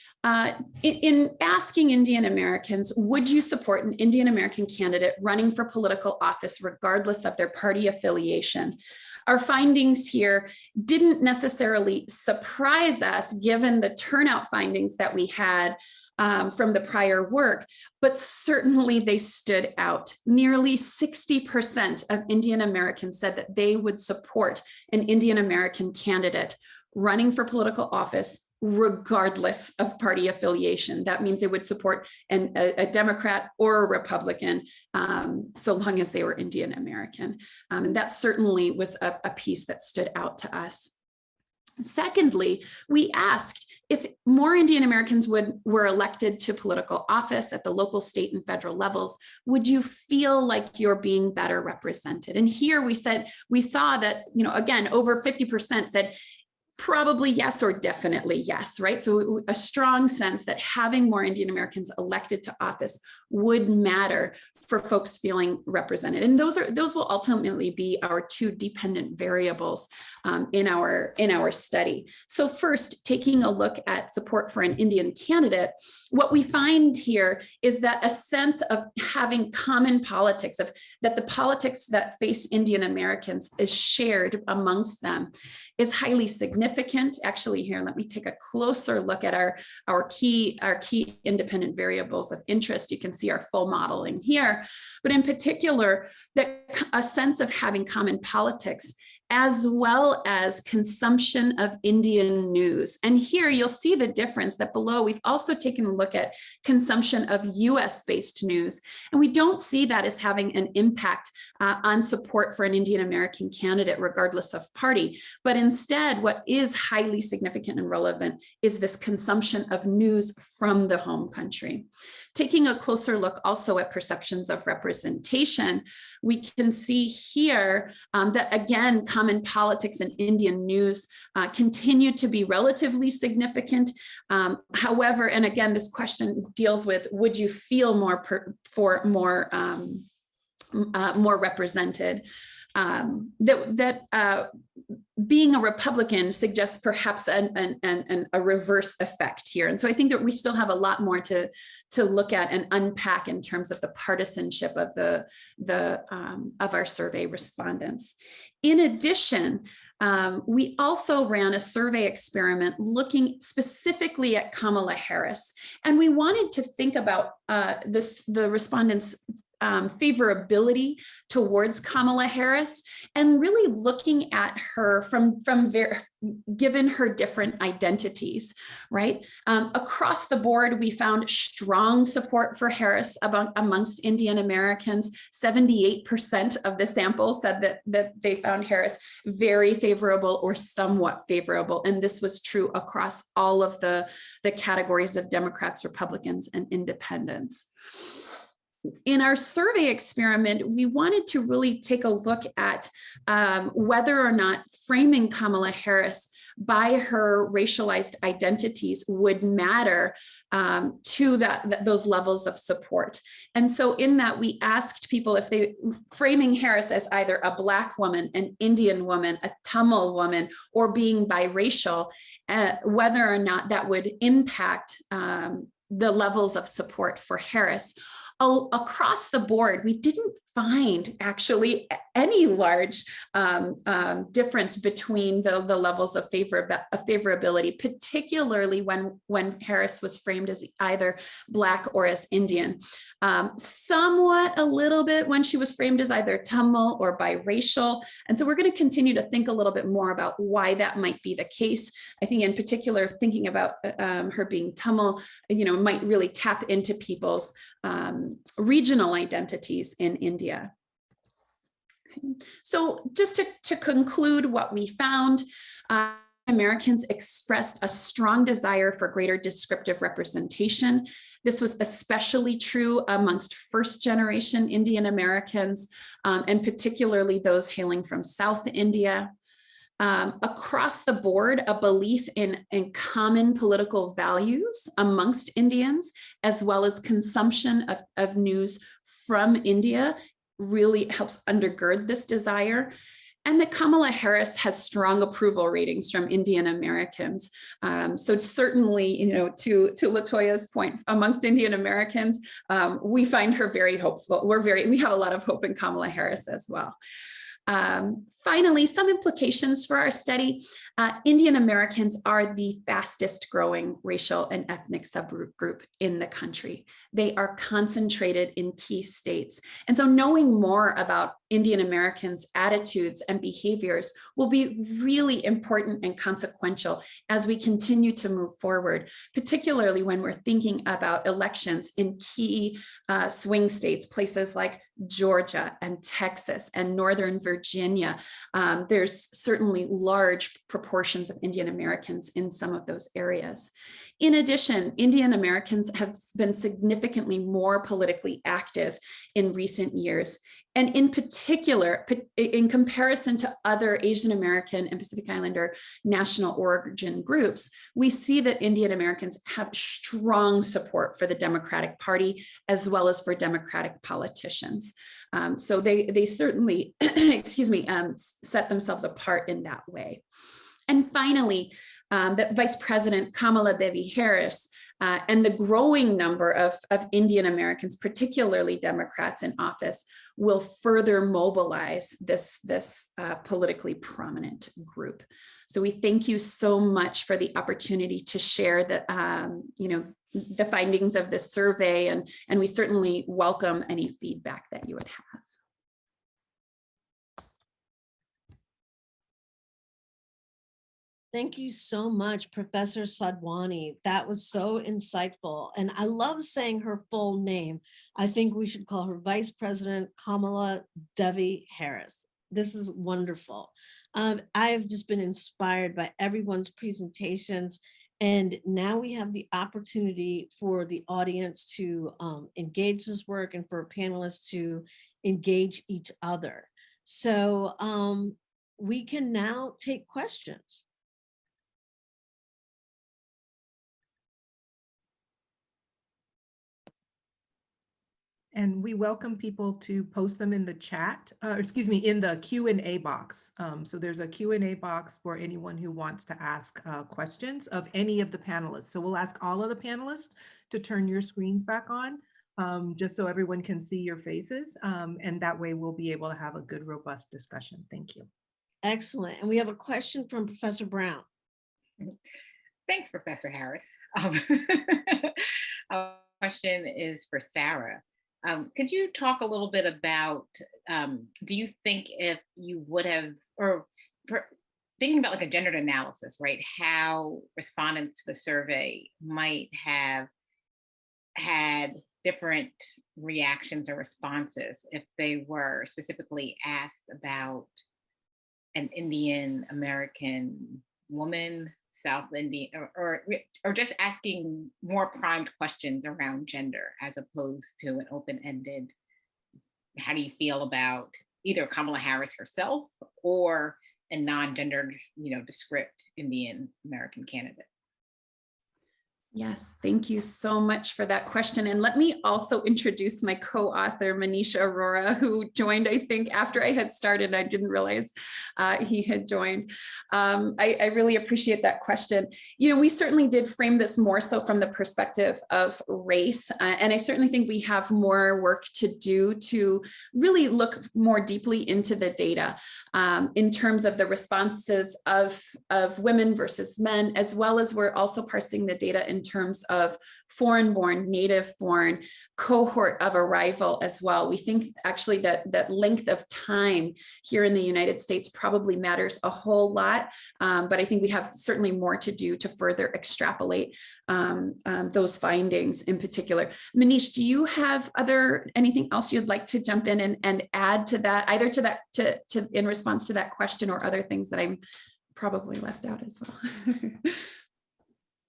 in asking Indian Americans, would you support an Indian American candidate running for political office regardless of their party affiliation? Our findings here didn't necessarily surprise us given the turnout findings that we had from the prior work, but certainly they stood out. Nearly 60% of Indian Americans said that they would support an Indian American candidate running for political office regardless of party affiliation. That means they would support a Democrat or a Republican, so long as they were Indian American. And that certainly was a piece that stood out to us. Secondly, we asked if more Indian Americans were elected to political office at the local, state, and federal levels, would you feel like you're being better represented? And here we saw that, again, over 50% said probably yes or definitely yes, right? So a strong sense that having more Indian Americans elected to office would matter for folks feeling represented. And those will ultimately be our two dependent variables in our study. So first, taking a look at support for an Indian candidate, what we find here is that a sense of having common politics, that the politics that face Indian Americans is shared amongst them, is highly significant. Actually, here, let me take a closer look at our key independent variables of interest. You can see our full modeling here, but in particular, that a sense of having common politics as well as consumption of Indian news. And here you'll see the difference that below we've also taken a look at consumption of US-based news. And we don't see that as having an impact on support for an Indian American candidate, regardless of party. But instead, what is highly significant and relevant is this consumption of news from the home country. Taking a closer look also at perceptions of representation, we can see here that, again, common politics and Indian news continue to be relatively significant. However, and again, this question deals with, would you feel more represented? Being a Republican suggests perhaps a reverse effect here. And so I think that we still have a lot more to look at and unpack in terms of the partisanship of of our survey respondents. In addition, we also ran a survey experiment looking specifically at Kamala Harris. And we wanted to think about the respondents' favorability towards Kamala Harris, and really looking at her given her different identities, right? Across the board, we found strong support for Harris amongst Indian Americans. 78% of the sample said that they found Harris very favorable or somewhat favorable. And this was true across all of the categories of Democrats, Republicans, and independents. In our survey experiment, we wanted to really take a look at whether or not framing Kamala Harris by her racialized identities would matter to those levels of support. And so in that, we asked people if they framing Harris as either a Black woman, an Indian woman, a Tamil woman, or being biracial, whether or not that would impact the levels of support for Harris. Across the board, we didn't find actually any large difference between the levels of favorability, particularly when Harris was framed as either Black or as Indian. Somewhat a little bit when she was framed as either Tamil or biracial. And so we're going to continue to think a little bit more about why that might be the case. I think in particular, thinking about her being Tamil, might really tap into people's regional identities in India. So just to conclude what we found, Americans expressed a strong desire for greater descriptive representation. This was especially true amongst first-generation Indian Americans, and particularly those hailing from South India. Across the board, a belief in common political values amongst Indians, as well as consumption of news from India, really helps undergird this desire. And that Kamala Harris has strong approval ratings from Indian Americans. So certainly, to LaToya's point, amongst Indian Americans, we find her very hopeful. We have a lot of hope in Kamala Harris as well. Finally, some implications for our study. Indian Americans are the fastest growing racial and ethnic subgroup in the country. They are concentrated in key states. And so knowing more about Indian Americans' attitudes and behaviors will be really important and consequential as we continue to move forward, particularly when we're thinking about elections in key swing states, places like Georgia and Texas and Northern Virginia. There's certainly large proportions of Indian Americans in some of those areas. In addition, Indian Americans have been significantly more politically active in recent years. And in particular, in comparison to other Asian American and Pacific Islander national origin groups, we see that Indian Americans have strong support for the Democratic Party, as well as for Democratic politicians. So they certainly, set themselves apart in that way. And finally, that Vice President Kamala Harris and the growing number of Indian Americans, particularly Democrats in office, will further mobilize this politically prominent group. So we thank you so much for the opportunity to share the findings of this survey, and we certainly welcome any feedback that you would have. Thank you so much, Professor Sadhwani. That was so insightful. And I love saying her full name. I think we should call her Vice President Kamala Devi Harris. This is wonderful. I've just been inspired by everyone's presentations. And now we have the opportunity for the audience to engage this work and for panelists to engage each other. So we can now take questions. And we welcome people to post them in the chat, in the Q&A box. So there's a Q&A box for anyone who wants to ask questions of any of the panelists. So we'll ask all of the panelists to turn your screens back on, just so everyone can see your faces. And that way we'll be able to have a good, robust discussion. Thank you. Excellent. And we have a question from Professor Brown. Thanks, Professor Harris. Our question is for Sarah. Could you talk a little bit about, do you think if you would have, or thinking about like a gendered analysis, right? How respondents to the survey might have had different reactions or responses if they were specifically asked about an Indian American woman, South Indian, or just asking more primed questions around gender as opposed to an open-ended, how do you feel about either Kamala Harris herself or a non-gendered, descript Indian American candidate? Yes, thank you so much for that question. And let me also introduce my co-author, Manish Arora, who joined, I think, after I had started. I didn't realize he had joined. I really appreciate that question. We certainly did frame this more so from the perspective of race. And I certainly think we have more work to do to really look more deeply into the data in terms of the responses of women versus men, as well as we're also parsing the data in terms of foreign-born, native-born cohort of arrival as well. We think actually that length of time here in the United States probably matters a whole lot, but I think we have certainly more to do to further extrapolate those findings in particular. Manish, do you have anything else you'd like to jump in and add to that, either to in response to that question or other things that I'm probably left out as well?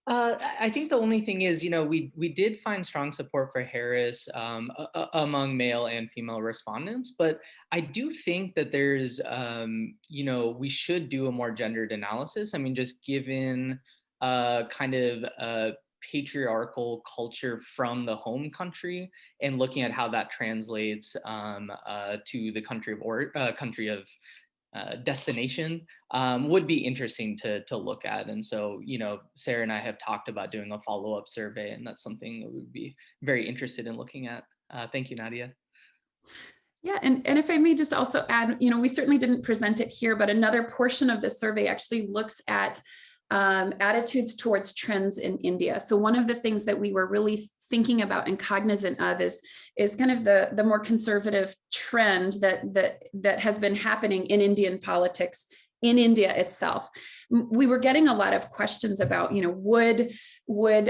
I think the only thing is, we did find strong support for Harris among male and female respondents, but I do think that there's, we should do a more gendered analysis. I mean, just given kind of a patriarchal culture from the home country and looking at how that translates to the country of destination would be interesting to look at. And so, Sarah and I have talked about doing a follow-up survey, and that's something that we would be very interested in looking at. Thank you, Nadia. Yeah, and if I may just also add, we certainly didn't present it here, but another portion of the survey actually looks at attitudes towards trends in India. So one of the things that we were really thinking about and cognizant of is kind of the more conservative trend that has been happening in Indian politics in India itself. We were getting a lot of questions about, would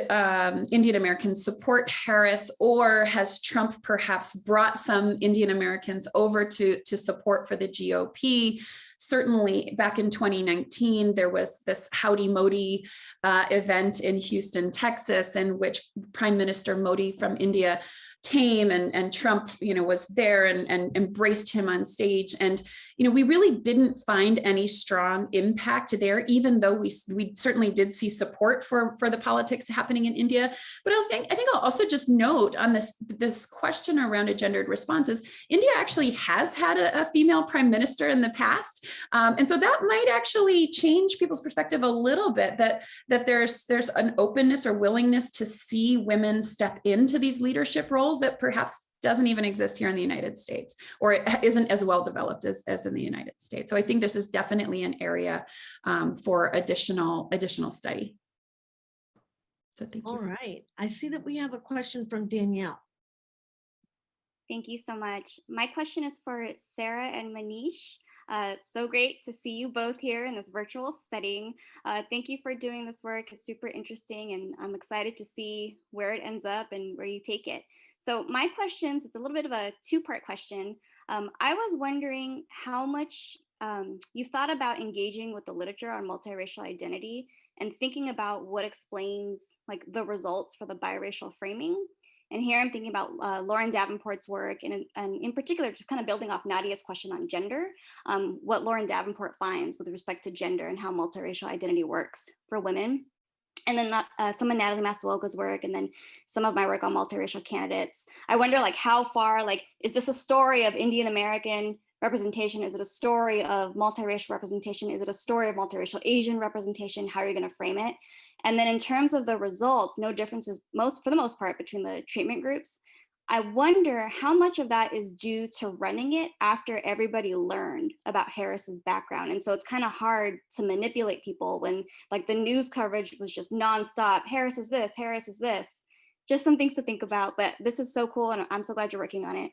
Indian Americans support Harris, or has Trump perhaps brought some Indian Americans over to support for the GOP? Certainly back in 2019, there was this Howdy Modi event in Houston, Texas, in which Prime Minister Modi from India came and Trump, was there and embraced him on stage. And, we really didn't find any strong impact there, even though we certainly did see support for the politics happening in India. But I think I'll also just note on this question around a gendered response is India actually has had a female prime minister in the past. And so that might actually change people's perspective a little bit, that there's an openness or willingness to see women step into these leadership roles that perhaps doesn't even exist here in the United States, or it isn't as well developed as in the United States. So I think this is definitely an area for additional study. So thank you. All right. I see that we have a question from Danielle. Thank you so much. My question is for Sarah and Manish. So great to see you both here in this virtual setting. Thank you for doing this work. It's super interesting, and I'm excited to see where it ends up and where you take it. So my question, it's a little bit of a two-part question. I was wondering how much you thought about engaging with the literature on multiracial identity and thinking about what explains like the results for the biracial framing. And here I'm thinking about Lauren Davenport's work, and in particular, just kind of building off Nadia's question on gender, what Lauren Davenport finds with respect to gender and how multiracial identity works for women. And then some of Natalie Masuoka's work, and then some of my work on multiracial candidates. I wonder, like, how far, like, is this a story of Indian American representation? Is it a story of multiracial representation? Is it a story of multiracial Asian representation? How are you going to frame it? And then in terms of the results, no differences for the most part between the treatment groups. I wonder how much of that is due to running it after everybody learned about Harris's background. And so it's kind of hard to manipulate people when like the news coverage was just nonstop. Harris is this, Harris is this. just some things to think about. But this is so cool, and I'm so glad you're working on it.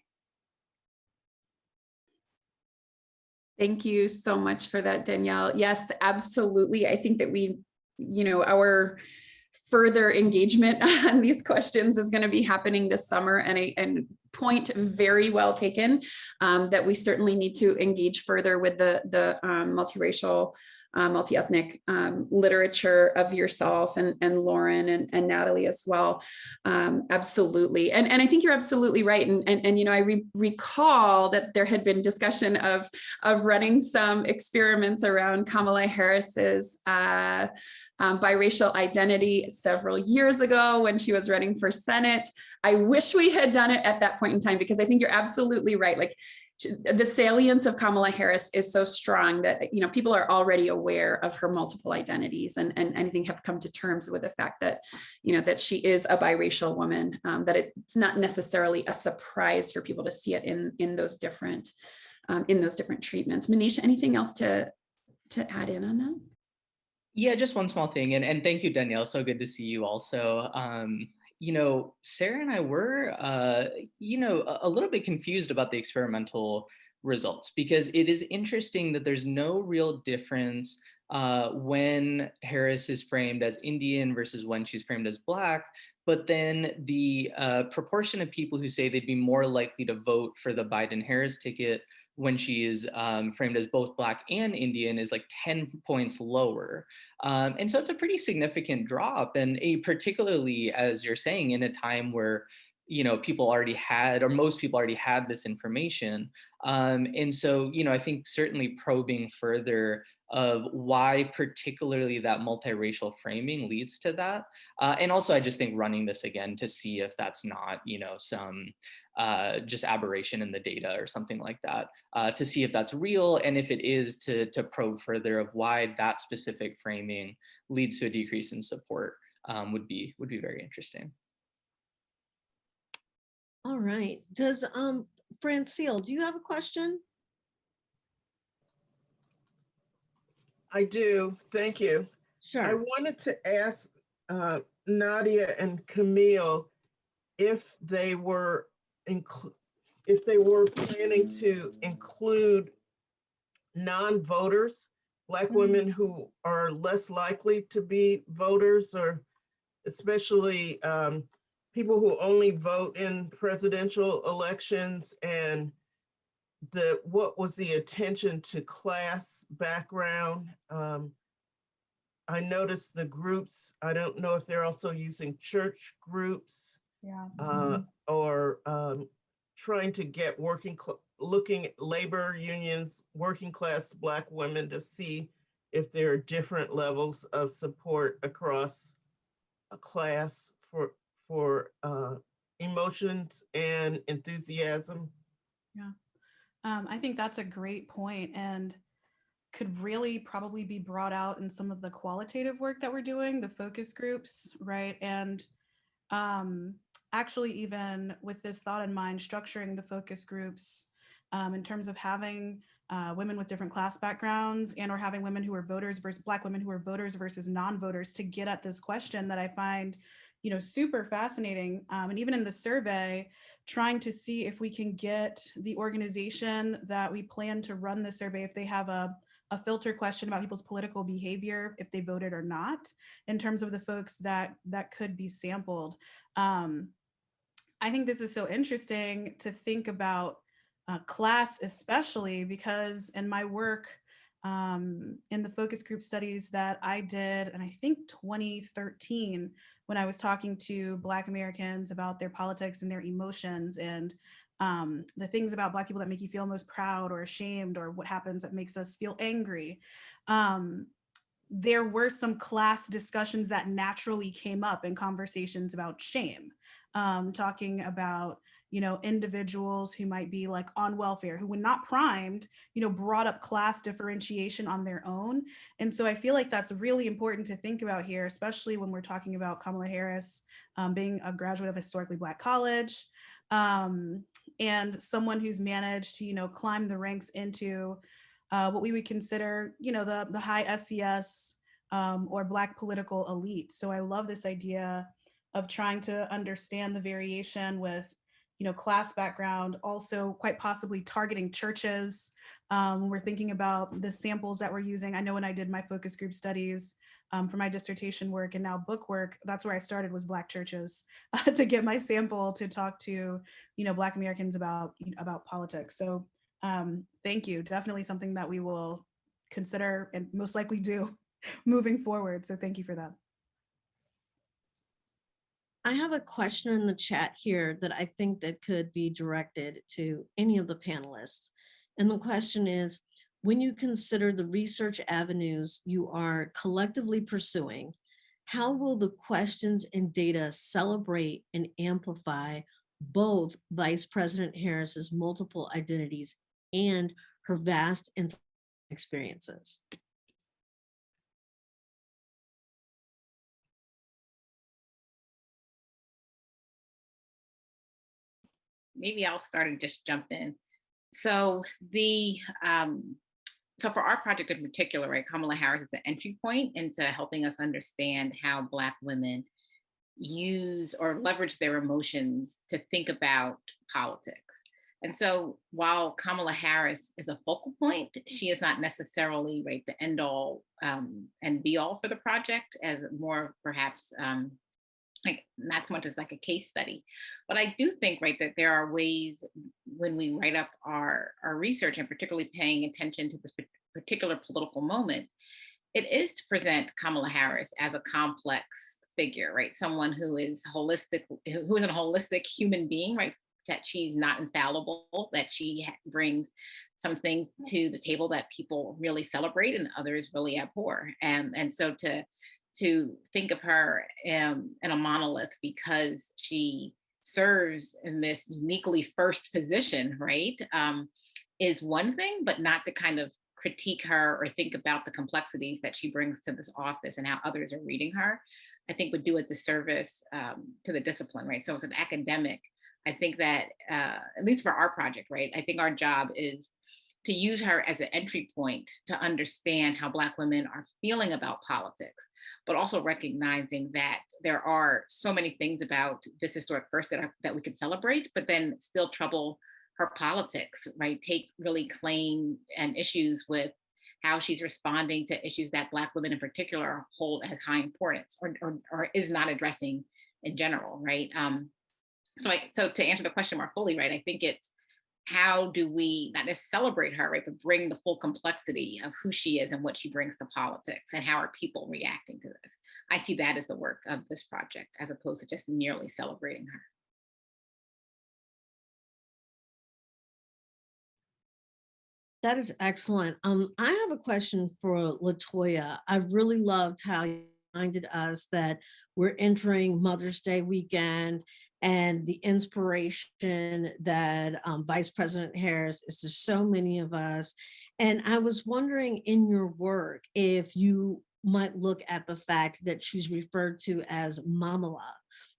Thank you so much for that, Danielle. Yes, absolutely. I think that our further engagement on these questions is going to be happening this summer, and point very well taken, that we certainly need to engage further with the multiracial, multi-ethnic literature of yourself and Lauren and Natalie as well. Absolutely. And I think you're absolutely right. And I recall that there had been discussion of running some experiments around Kamala Harris's biracial identity several years ago when she was running for Senate. I wish we had done it at that point in time, because I think you're absolutely right. Like, the salience of Kamala Harris is so strong that people are already aware of her multiple identities, and I think have come to terms with the fact that that she is a biracial woman, that it's not necessarily a surprise for people to see it in those different treatments. Manisha, anything else to add in on that? Yeah, just one small thing. And thank you, Danielle. So good to see you also. Sarah and I were, a little bit confused about the experimental results, because it is interesting that there's no real difference when Harris is framed as Indian versus when she's framed as Black. But then the proportion of people who say they'd be more likely to vote for the Biden-Harris ticket when she is framed as both Black and Indian is like 10 points lower. And so it's a pretty significant drop, and particularly, as you're saying, in a time where people already had, or most people already had, this information. And so, I think certainly probing further of why particularly that multiracial framing leads to that. And also, I just think running this again to see if that's not, some just aberration in the data or something like that, to see if that's real, and if it is, to probe further of why that specific framing leads to a decrease in support, would be very interesting. All right. Does Francille, do you have a question? I do. Thank you. Sure. I wanted to ask Nadia and Camille if they were planning to include non-voters, Black women who are less likely to be voters, or especially people who only vote in presidential elections, and what was the attention to class background. I noticed the groups. I don't know if they're also using church groups, or trying to get looking at labor unions, working class Black women, to see if there are different levels of support across a class for emotions and enthusiasm. Yeah, I think that's a great point, and could really probably be brought out in some of the qualitative work that we're doing, the focus groups, right? And actually, even with this thought in mind, structuring the focus groups in terms of having women with different class backgrounds, and or having women who are voters versus Black women who are voters versus non-voters, to get at this question that I find super fascinating. And even in the survey, trying to see if we can get the organization that we plan to run the survey, if they have a filter question about people's political behavior, if they voted or not, in terms of the folks that could be sampled. I think this is so interesting to think about class, especially because in my work, in the focus group studies that I did, and I think 2013, when I was talking to Black Americans about their politics and their emotions, and the things about Black people that make you feel most proud or ashamed, or what happens that makes us feel angry. There were some class discussions that naturally came up in conversations about shame, talking about individuals who might be like on welfare, who when not primed, brought up class differentiation on their own. And so I feel like that's really important to think about here, especially when we're talking about Kamala Harris being a graduate of a historically Black college, and someone who's managed to, climb the ranks into what we would consider, the high SES or Black political elite. So I love this idea of trying to understand the variation with, class background, also quite possibly targeting churches. We're thinking about the samples that we're using. I know when I did my focus group studies for my dissertation work and now book work, that's where I started, was Black churches, to get my sample to talk to, Black Americans about politics. So thank you. Definitely something that we will consider and most likely do moving forward. So thank you for that. I have a question in the chat here that I think that could be directed to any of the panelists. And the question is, when you consider the research avenues you are collectively pursuing, how will the questions and data celebrate and amplify both Vice President Harris's multiple identities and her vast experiences? Maybe I'll start and just jump in. So so for our project in particular, right, Kamala Harris is the entry point into helping us understand how Black women use or leverage their emotions to think about politics. And so while Kamala Harris is a focal point, she is not necessarily, right, the end all and be all for the project, as more perhaps like not so much as like a case study. But I do think, right, that there are ways when we write up our research, and particularly paying attention to this particular political moment, it is to present Kamala Harris as a complex figure, right? Someone who is holistic, who is a holistic human being, right? That she's not infallible, that she brings some things to the table that people really celebrate and others really abhor. And so to think of her in a monolith because she serves in this uniquely first position, right, is one thing, but not to kind of critique her or think about the complexities that she brings to this office and how others are reading her, I think would do a disservice to the discipline, right? So as an academic, I think that, at least for our project, right, I think our job is to use her as an entry point to understand how Black women are feeling about politics, but also recognizing that there are so many things about this historic first that we could celebrate, but then still trouble her politics, right? Take really claim and issues with how she's responding to issues that Black women in particular hold as high importance or is not addressing in general, right? So to answer the question more fully, right, I think it's how do we not just celebrate her, right, but bring the full complexity of who she is and what she brings to politics, and how are people reacting to this? I see that as the work of this project, as opposed to just merely celebrating her. That is excellent. I have a question for LaToya. I really loved how you reminded us that we're entering Mother's Day weekend, and the inspiration that Vice President Harris is to so many of us. And I was wondering, in your work, if you might look at the fact that she's referred to as Mamala,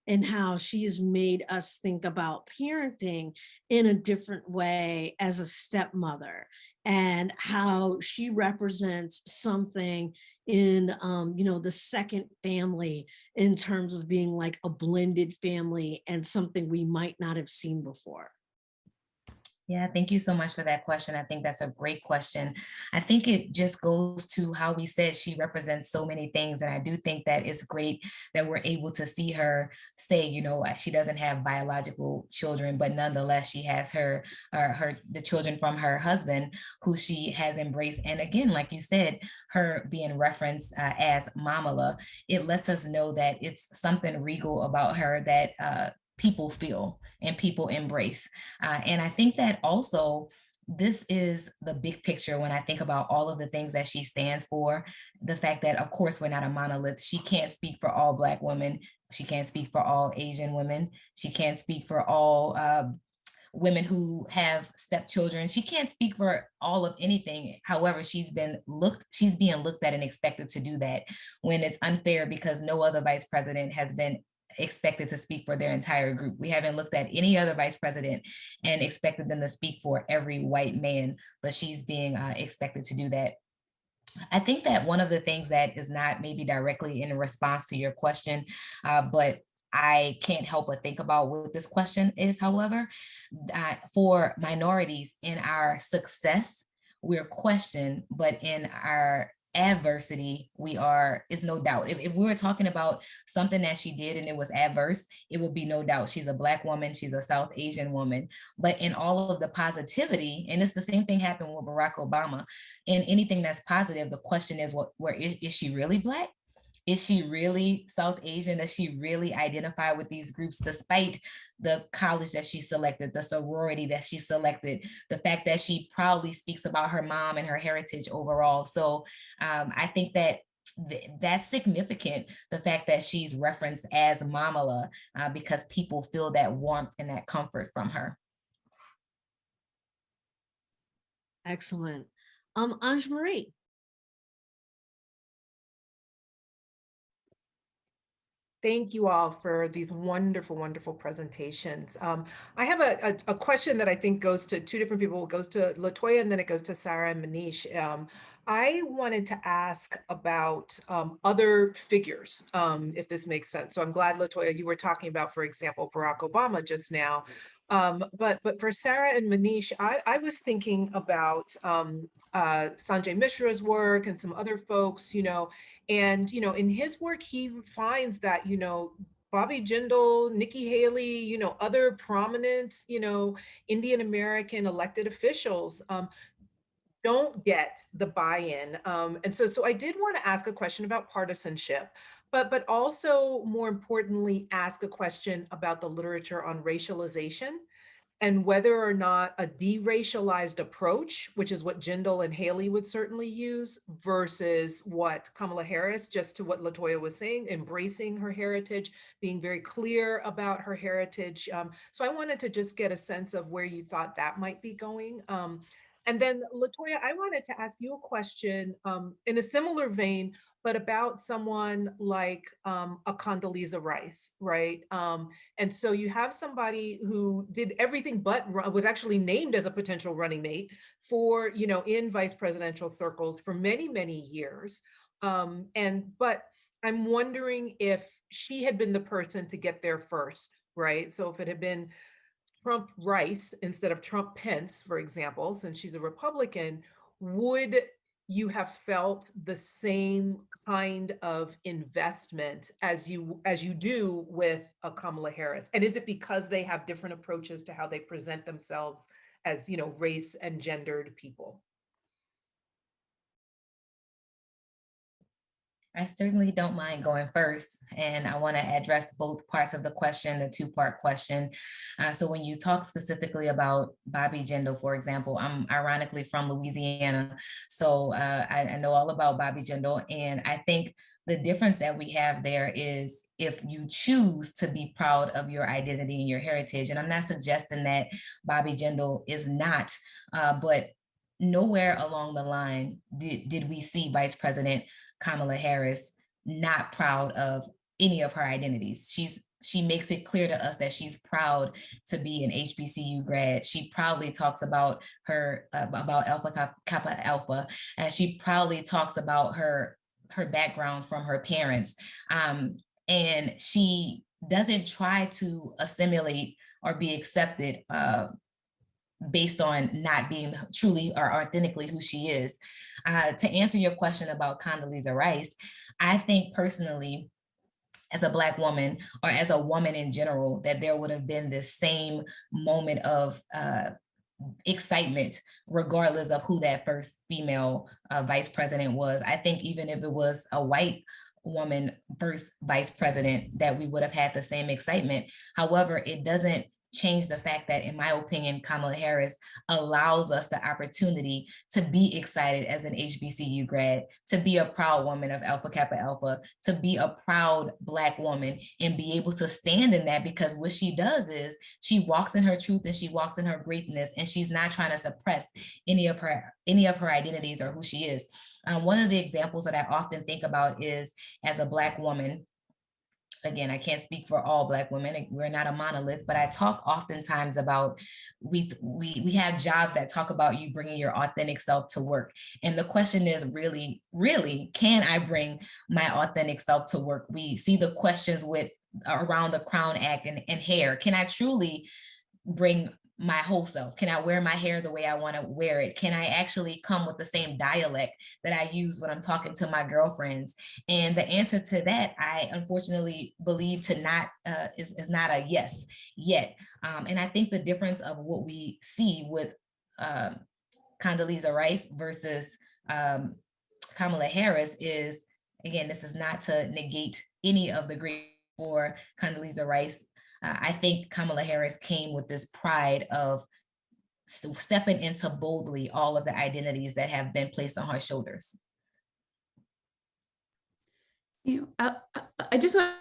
and how she's made us think about parenting in a different way as a stepmother, and how she represents something in the second family, in terms of being like a blended family and something we might not have seen before. Yeah, thank you so much for that question. I think that's a great question. I think it just goes to how we said she represents so many things. And I do think that it's great that we're able to see her say, she doesn't have biological children, but nonetheless, she has the children from her husband, who she has embraced. And again, like you said, her being referenced as Mamala, it lets us know that it's something regal about her that people feel and people embrace. And I think that also this is the big picture when I think about all of the things that she stands for. The fact that, of course, we're not a monolith. She can't speak for all Black women. She can't speak for all Asian women. She can't speak for all women who have stepchildren. She can't speak for all of anything. However, she's being looked at and expected to do that, when it's unfair because no other vice president has been expected to speak for their entire group. We haven't looked at any other vice president and expected them to speak for every white man, but she's being expected to do that. I think that one of the things that is not maybe directly in response to your question, but I can't help but think about with this question is, however, for minorities in our success, we're questioned, but in our adversity, is no doubt. If we were talking about something that she did and it was adverse, it would be no doubt. She's a Black woman, she's a South Asian woman, but in all of the positivity, and it's the same thing happened with Barack Obama, in anything that's positive, the question is, where is she really Black? Is she really South Asian? Does she really identify with these groups despite the college that she selected, the sorority that she selected, the fact that she proudly speaks about her mom and her heritage overall? So I think that that's significant, the fact that she's referenced as Mamala, because people feel that warmth and that comfort from her. Excellent. Ange-Marie. Thank you all for these wonderful, wonderful presentations. I have a question that I think goes to two different people. It goes to LaToya and then it goes to Sarah and Manish. I wanted to ask about other figures, if this makes sense. So I'm glad, LaToya, you were talking about, for example, Barack Obama just now. But for Sarah and Manish, I was thinking about Sanjay Mishra's work and some other folks, and, in his work, he finds that, Bobby Jindal, Nikki Haley, other prominent, Indian American elected officials don't get the buy-in. And so I did want to ask a question about partisanship, but also more importantly, ask a question about the literature on racialization and whether or not a deracialized approach, which is what Jindal and Haley would certainly use, versus what Kamala Harris, just to what LaToya was saying, embracing her heritage, being very clear about her heritage. So I wanted to just get a sense of where you thought that might be going. And then LaToya, I wanted to ask you a question in a similar vein, but about someone like a Condoleezza Rice, right? And so you have somebody who did everything but was actually named as a potential running mate for, in vice presidential circles for many, many years. But I'm wondering if she had been the person to get there first, right? So if it had been Trump Rice instead of Trump Pence, for example, since she's a Republican, would you have felt the same kind of investment as you do with Kamala Harris? And is it because they have different approaches to how they present themselves as, race and gendered people? I certainly don't mind going first, and I want to address both parts of the question, the two-part question. So when you talk specifically about Bobby Jindal, for example, I'm ironically from Louisiana, so I know all about Bobby Jindal, and I think the difference that we have there is if you choose to be proud of your identity and your heritage, and I'm not suggesting that Bobby Jindal is not, but nowhere along the line did we see Vice President Kamala Harris not proud of any of her identities. She makes it clear to us that she's proud to be an HBCU grad. She proudly talks about her about Alpha Kappa Alpha, and she proudly talks about her background from her parents. And she doesn't try to assimilate or be accepted based on not being truly or authentically who she is. To answer your question about Condoleezza Rice, I think personally, as a Black woman or as a woman in general, that there would have been this same moment of excitement, regardless of who that first female vice president was. I think even if it was a white woman first vice president, that we would have had the same excitement. However, it doesn't change the fact that, in my opinion, Kamala Harris allows us the opportunity to be excited as an HBCU grad, to be a proud woman of Alpha Kappa Alpha, to be a proud Black woman and be able to stand in that, because what she does is she walks in her truth and she walks in her greatness, and she's not trying to suppress any of her identities or who she is. One of the examples that I often think about is, as a Black woman, again, I can't speak for all Black women, we're not a monolith, but I talk oftentimes about, we have jobs that talk about you bringing your authentic self to work. And the question is really, can I bring my authentic self to work? We see the questions with around the crown act and hair? Can I truly bring my whole self? Can I wear my hair the way I want to wear it? Can I actually come with the same dialect that I use when I'm talking to my girlfriends? And the answer to that, I unfortunately believe to not is not a yes yet. And I think the difference of what we see with Condoleezza Rice versus Kamala Harris is, again, this is not to negate any of the great for Condoleezza Rice. I think Kamala Harris came with this pride of stepping into boldly all of the identities that have been placed on her shoulders. I just want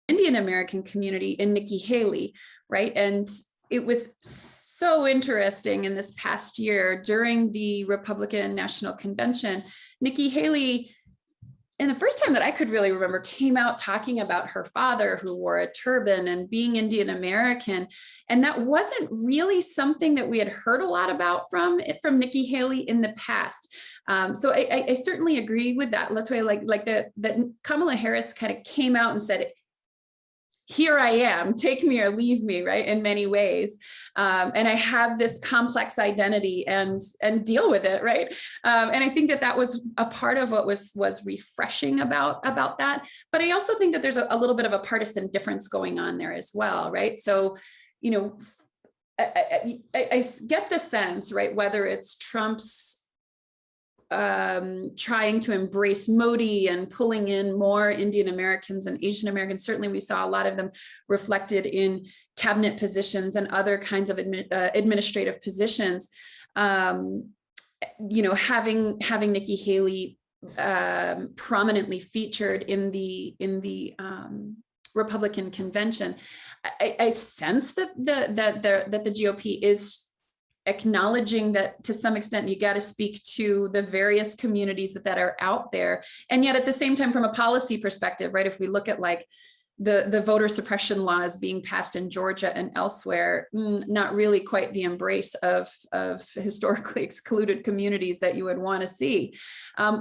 Indian American community in Nikki Haley, right? And it was so interesting in this past year during the Republican National Convention, Nikki Haley, and the first time that I could really remember, came out talking about her father who wore a turban and being Indian American. And that wasn't really something that we had heard a lot about from Nikki Haley in the past. So I certainly agree with that. Like that Kamala Harris kind of came out and said, here I am, take me or leave me, right? In many ways. And I have this complex identity and deal with it, right? And I think that was a part of what was refreshing about that. But I also think that there's a little bit of a partisan difference going on there as well, right? So, you know, I get the sense, right, whether it's Trump's trying to embrace Modi and pulling in more Indian Americans and Asian Americans. Certainly we saw a lot of them reflected in cabinet positions and other kinds of administrative positions. You know, having Nikki Haley prominently featured in the Republican convention, I sense that the GOP is acknowledging that to some extent you got to speak to the various communities that are out there. And yet at the same time, from a policy perspective, right, if we look at like the voter suppression laws being passed in Georgia and elsewhere, not really quite the embrace of historically excluded communities that you would want to see.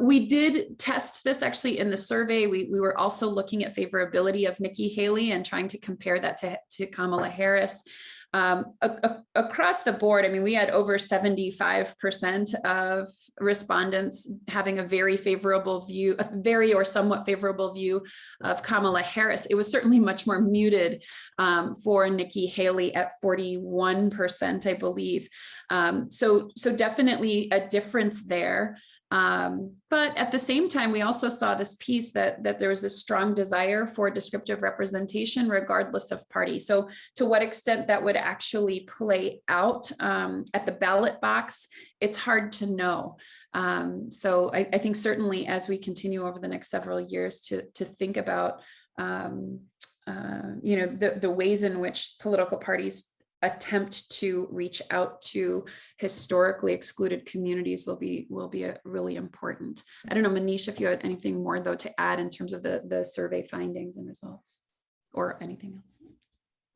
We did test this actually in the survey. We were also looking at favorability of Nikki Haley and trying to compare that to Kamala Harris. Across the board, I mean, we had over 75% of respondents having a very favorable view, a very or somewhat favorable view of Kamala Harris. It was certainly much more muted for Nikki Haley at 41%, I believe. So definitely a difference there. But at the same time, we also saw this piece that there was a strong desire for descriptive representation regardless of party. So to what extent that would actually play out at the ballot box, it's hard to know. So I think certainly as we continue over the next several years to think about you know, the ways in which political parties attempt to reach out to historically excluded communities will be really important. I don't know, Manish, if you had anything more though to add in terms of the survey findings and results or anything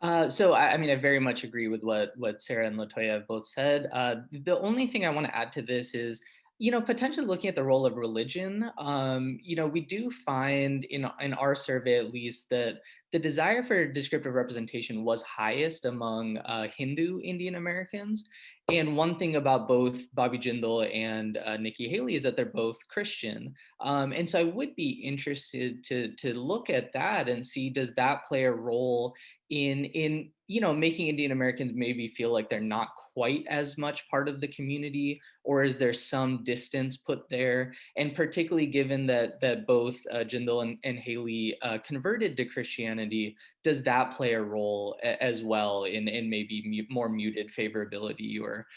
else. So I mean, I very much agree with what Sarah and Latoya have both said. The only thing I want to add to this is, you know, potentially looking at the role of religion. You know, we do find in our survey, at least, that the desire for descriptive representation was highest among Hindu Indian Americans. And one thing about both Bobby Jindal and Nikki Haley is that they're both Christian. And so I would be interested to look at that and see, does that play a role in you know, making Indian Americans maybe feel like they're not quite as much part of the community, or is there some distance put there? And particularly given that both Jindal and Haley converted to Christianity, does that play a role as well in maybe more muted favorability or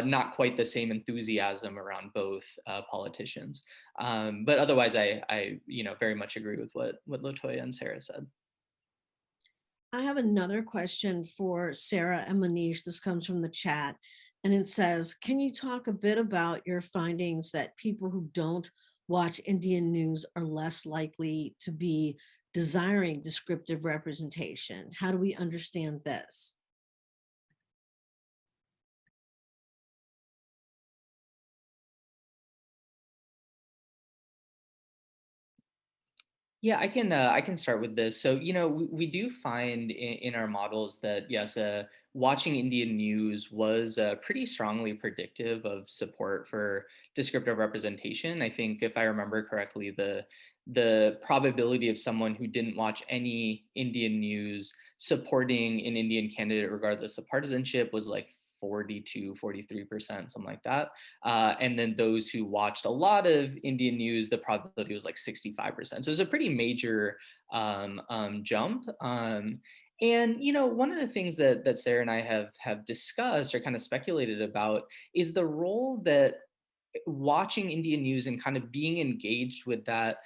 not quite the same enthusiasm around both politicians? But otherwise, I you know, very much agree with what Latoya and Sarah said. I have another question for Sarah and Manish. This comes from the chat, and it says, can you talk a bit about your findings that people who don't watch Indian news are less likely to be desiring descriptive representation? How do we understand this? Yeah, I can start with this. So, we do find in our models that yes, watching Indian news was pretty strongly predictive of support for descriptive representation. I think if I remember correctly, the probability of someone who didn't watch any Indian news supporting an Indian candidate regardless of partisanship was like 42, 43%, something like that. And then those who watched a lot of Indian news, the probability was like 65%. So it's a pretty major jump. And one of the things that Sarah and I have discussed or kind of speculated about is the role that watching Indian news and kind of being engaged with that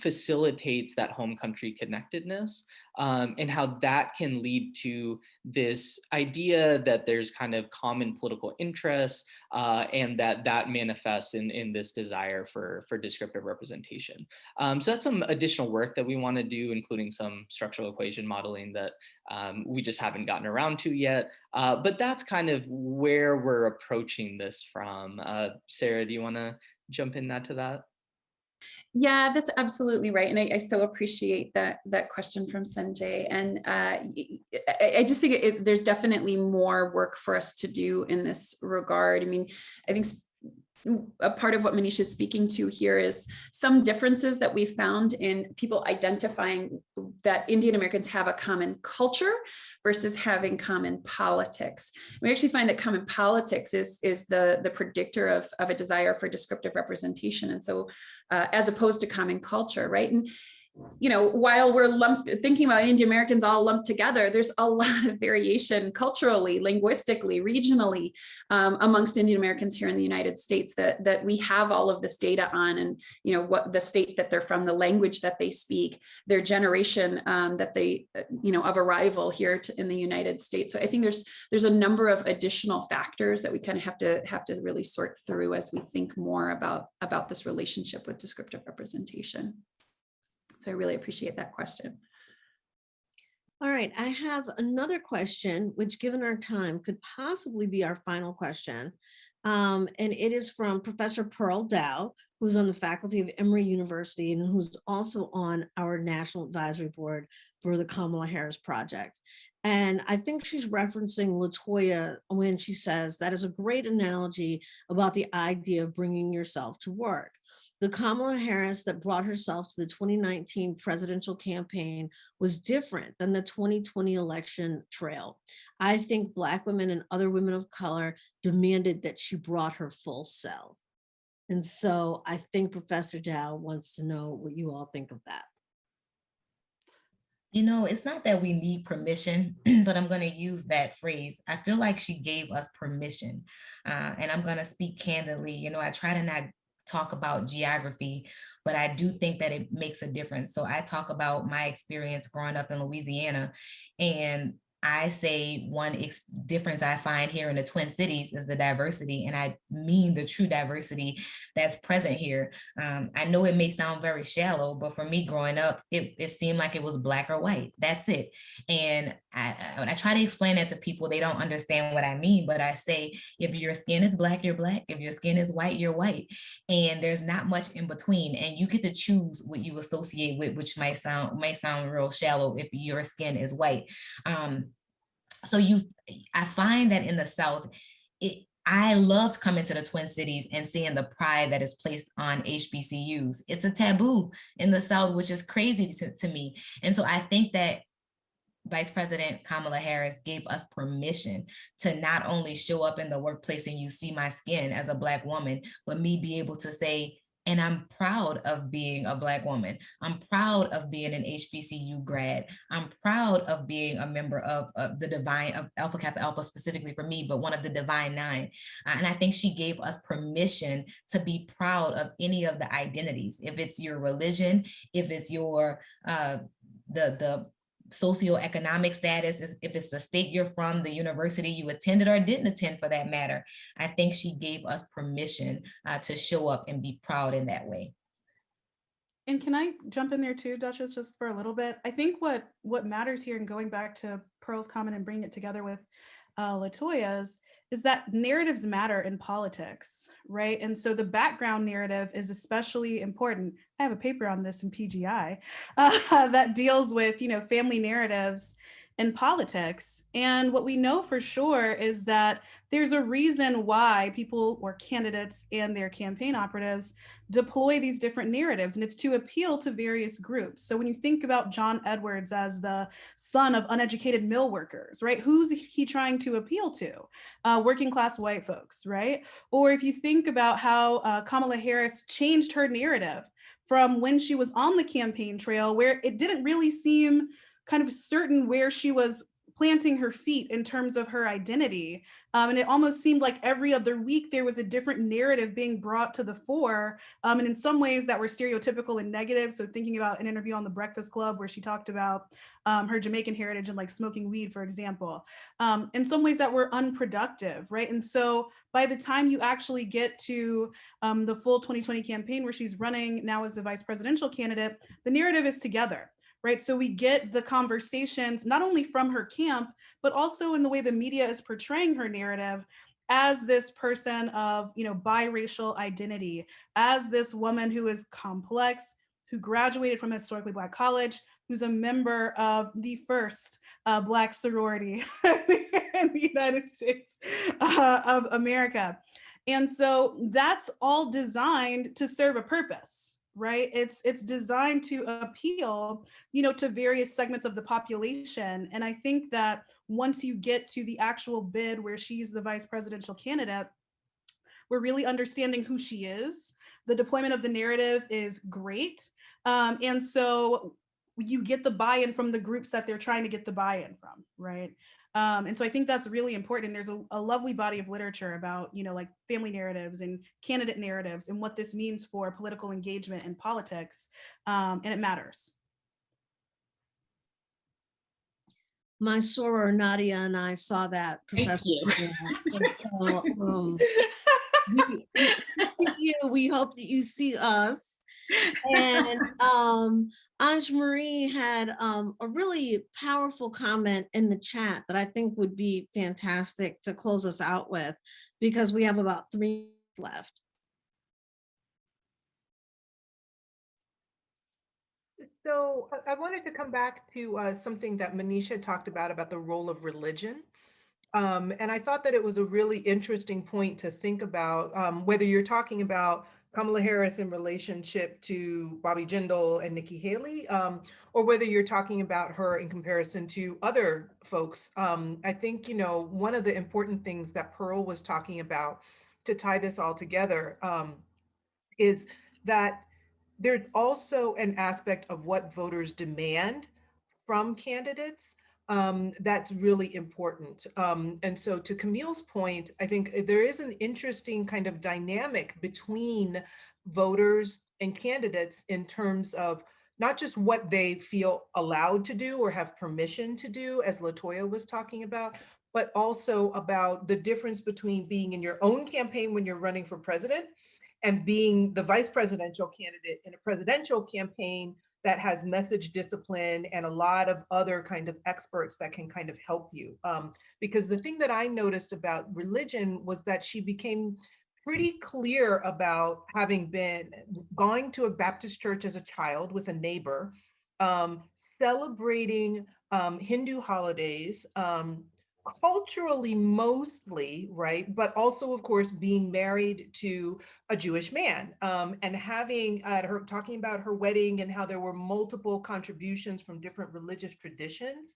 facilitates that home country connectedness, and how that can lead to this idea that there's kind of common political interests, and that manifests in this desire for descriptive representation. So that's some additional work that we want to do, including some structural equation modeling that we just haven't gotten around to yet. But that's kind of where we're approaching this from. Sarah, do you want to jump in to that? Yeah, that's absolutely right. And I so appreciate that question from Sanjay. And I just think there's definitely more work for us to do in this regard. I mean, I think a part of what Manish is speaking to here is some differences that we found in people identifying that Indian Americans have a common culture versus having common politics. We actually find that common politics is the predictor of a desire for descriptive representation. And so as opposed to common culture, right? And while we're thinking about Indian Americans all lumped together, there's a lot of variation culturally, linguistically, regionally amongst Indian Americans here in the United States that we have all of this data on, and what the state that they're from, the language that they speak, their generation that they of arrival here in the United States. So I think there's a number of additional factors that we kind of have to really sort through as we think more about this relationship with descriptive representation. So I really appreciate that question. All right, I have another question, which given our time could possibly be our final question. And it is from Professor Pearl Dow, who's on the faculty of Emory University and who's also on our National Advisory Board for the Kamala Harris Project. And I think she's referencing LaToya when she says that is a great analogy about the idea of bringing yourself to work. The Kamala Harris that brought herself to the 2019 presidential campaign was different than the 2020 election trail. I think Black women and other women of color demanded that she brought her full self. And so I think Professor Dow wants to know what you all think of that. It's not that we need permission, but I'm going to use that phrase. I feel like she gave us permission. And I'm going to speak candidly. I try to not talk about geography, but I do think that it makes a difference. So I talk about my experience growing up in Louisiana, and I say one difference I find here in the Twin Cities is the diversity, and I mean the true diversity that's present here. I know it may sound very shallow, but for me growing up, it seemed like it was Black or white. That's it. And I try to explain that to people. They don't understand what I mean, but I say, if your skin is Black, you're Black. If your skin is white, you're white. And there's not much in between. And you get to choose what you associate with, which might sound real shallow if your skin is white. So I find that in the South, I loved coming to the Twin Cities and seeing the pride that is placed on HBCUs. It's a taboo in the South, which is crazy to me. And so I think that Vice President Kamala Harris gave us permission to not only show up in the workplace and you see my skin as a Black woman, but me be able to say, and I'm proud of being a Black woman. I'm proud of being an HBCU grad. I'm proud of being a member of the Divine, of Alpha Kappa Alpha specifically for me, but one of the Divine Nine. And I think she gave us permission to be proud of any of the identities. If it's your religion, if it's your, the socioeconomic status, if it's the state you're from, the university you attended or didn't attend for that matter, I think she gave us permission to show up and be proud in that way. And can I jump in there too, Duchess, just for a little bit? I think what matters here, and going back to Pearl's comment and bringing it together with LaToya's, is that narratives matter in politics, right? And so the background narrative is especially important. I have a paper on this in PGI that deals with, family narratives in politics. And what we know for sure is that there's a reason why people or candidates and their campaign operatives deploy these different narratives, and it's to appeal to various groups. So when you think about John Edwards as the son of uneducated mill workers, right? Who's he trying to appeal to? Working class white folks, right? Or if you think about how Kamala Harris changed her narrative from when she was on the campaign trail, where it didn't really seem kind of certain where she was planting her feet in terms of her identity. And it almost seemed like every other week there was a different narrative being brought to the fore. And in some ways that were stereotypical and negative. So thinking about an interview on The Breakfast Club where she talked about her Jamaican heritage and like smoking weed, for example, in some ways that were unproductive, right? And so by the time you actually get to the full 2020 campaign where she's running now as the vice presidential candidate, the narrative is together. Right. So we get the conversations not only from her camp, but also in the way the media is portraying her narrative as this person of, biracial identity, as this woman who is complex, who graduated from a historically Black college, who's a member of the first Black sorority in the United States of America. And so that's all designed to serve a purpose. Right? It's designed to appeal, to various segments of the population. And I think that once you get to the actual bid where she's the vice presidential candidate, we're really understanding who she is. The deployment of the narrative is great. And so you get the buy-in from the groups that they're trying to get the buy-in from, right? And so I think that's really important. There's a lovely body of literature about, like family narratives and candidate narratives and what this means for political engagement in politics. And it matters. My soror Nadia and I saw that, Professor. We see you. We hope that you see us. And Ange-Marie had a really powerful comment in the chat that I think would be fantastic to close us out with, because we have about 3 minutes left. So I wanted to come back to something that Manisha talked about the role of religion. And I thought that it was a really interesting point to think about, whether you're talking about Kamala Harris in relationship to Bobby Jindal and Nikki Haley, or whether you're talking about her in comparison to other folks. I think, one of the important things that Pearl was talking about to tie this all together is that there's also an aspect of what voters demand from candidates that's really important. And so to Camille's point, I think there is an interesting kind of dynamic between voters and candidates in terms of not just what they feel allowed to do or have permission to do, as LaToya was talking about, but also about the difference between being in your own campaign when you're running for president and being the vice presidential candidate in a presidential campaign that has message discipline and a lot of other kind of experts that can kind of help you. Because the thing that I noticed about religion was that she became pretty clear about having been going to a Baptist church as a child with a neighbor, celebrating Hindu holidays, culturally mostly, right? But also, of course, being married to a Jewish man, and having her talking about her wedding and how there were multiple contributions from different religious traditions.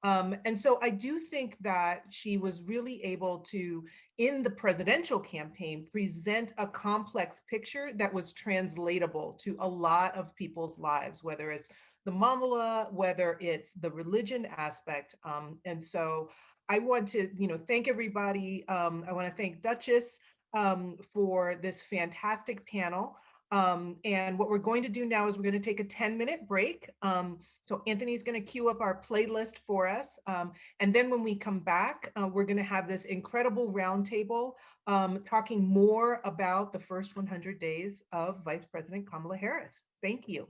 And so I do think that she was really able to, in the presidential campaign, present a complex picture that was translatable to a lot of people's lives, whether it's the mamala, whether it's the religion aspect. And so I want to, thank everybody. I want to thank Duchess for this fantastic panel. And what we're going to do now is we're going to take a 10-minute break. So Anthony's going to queue up our playlist for us. And then when we come back, we're going to have this incredible roundtable talking more about the first 100 days of Vice President Kamala Harris. Thank you.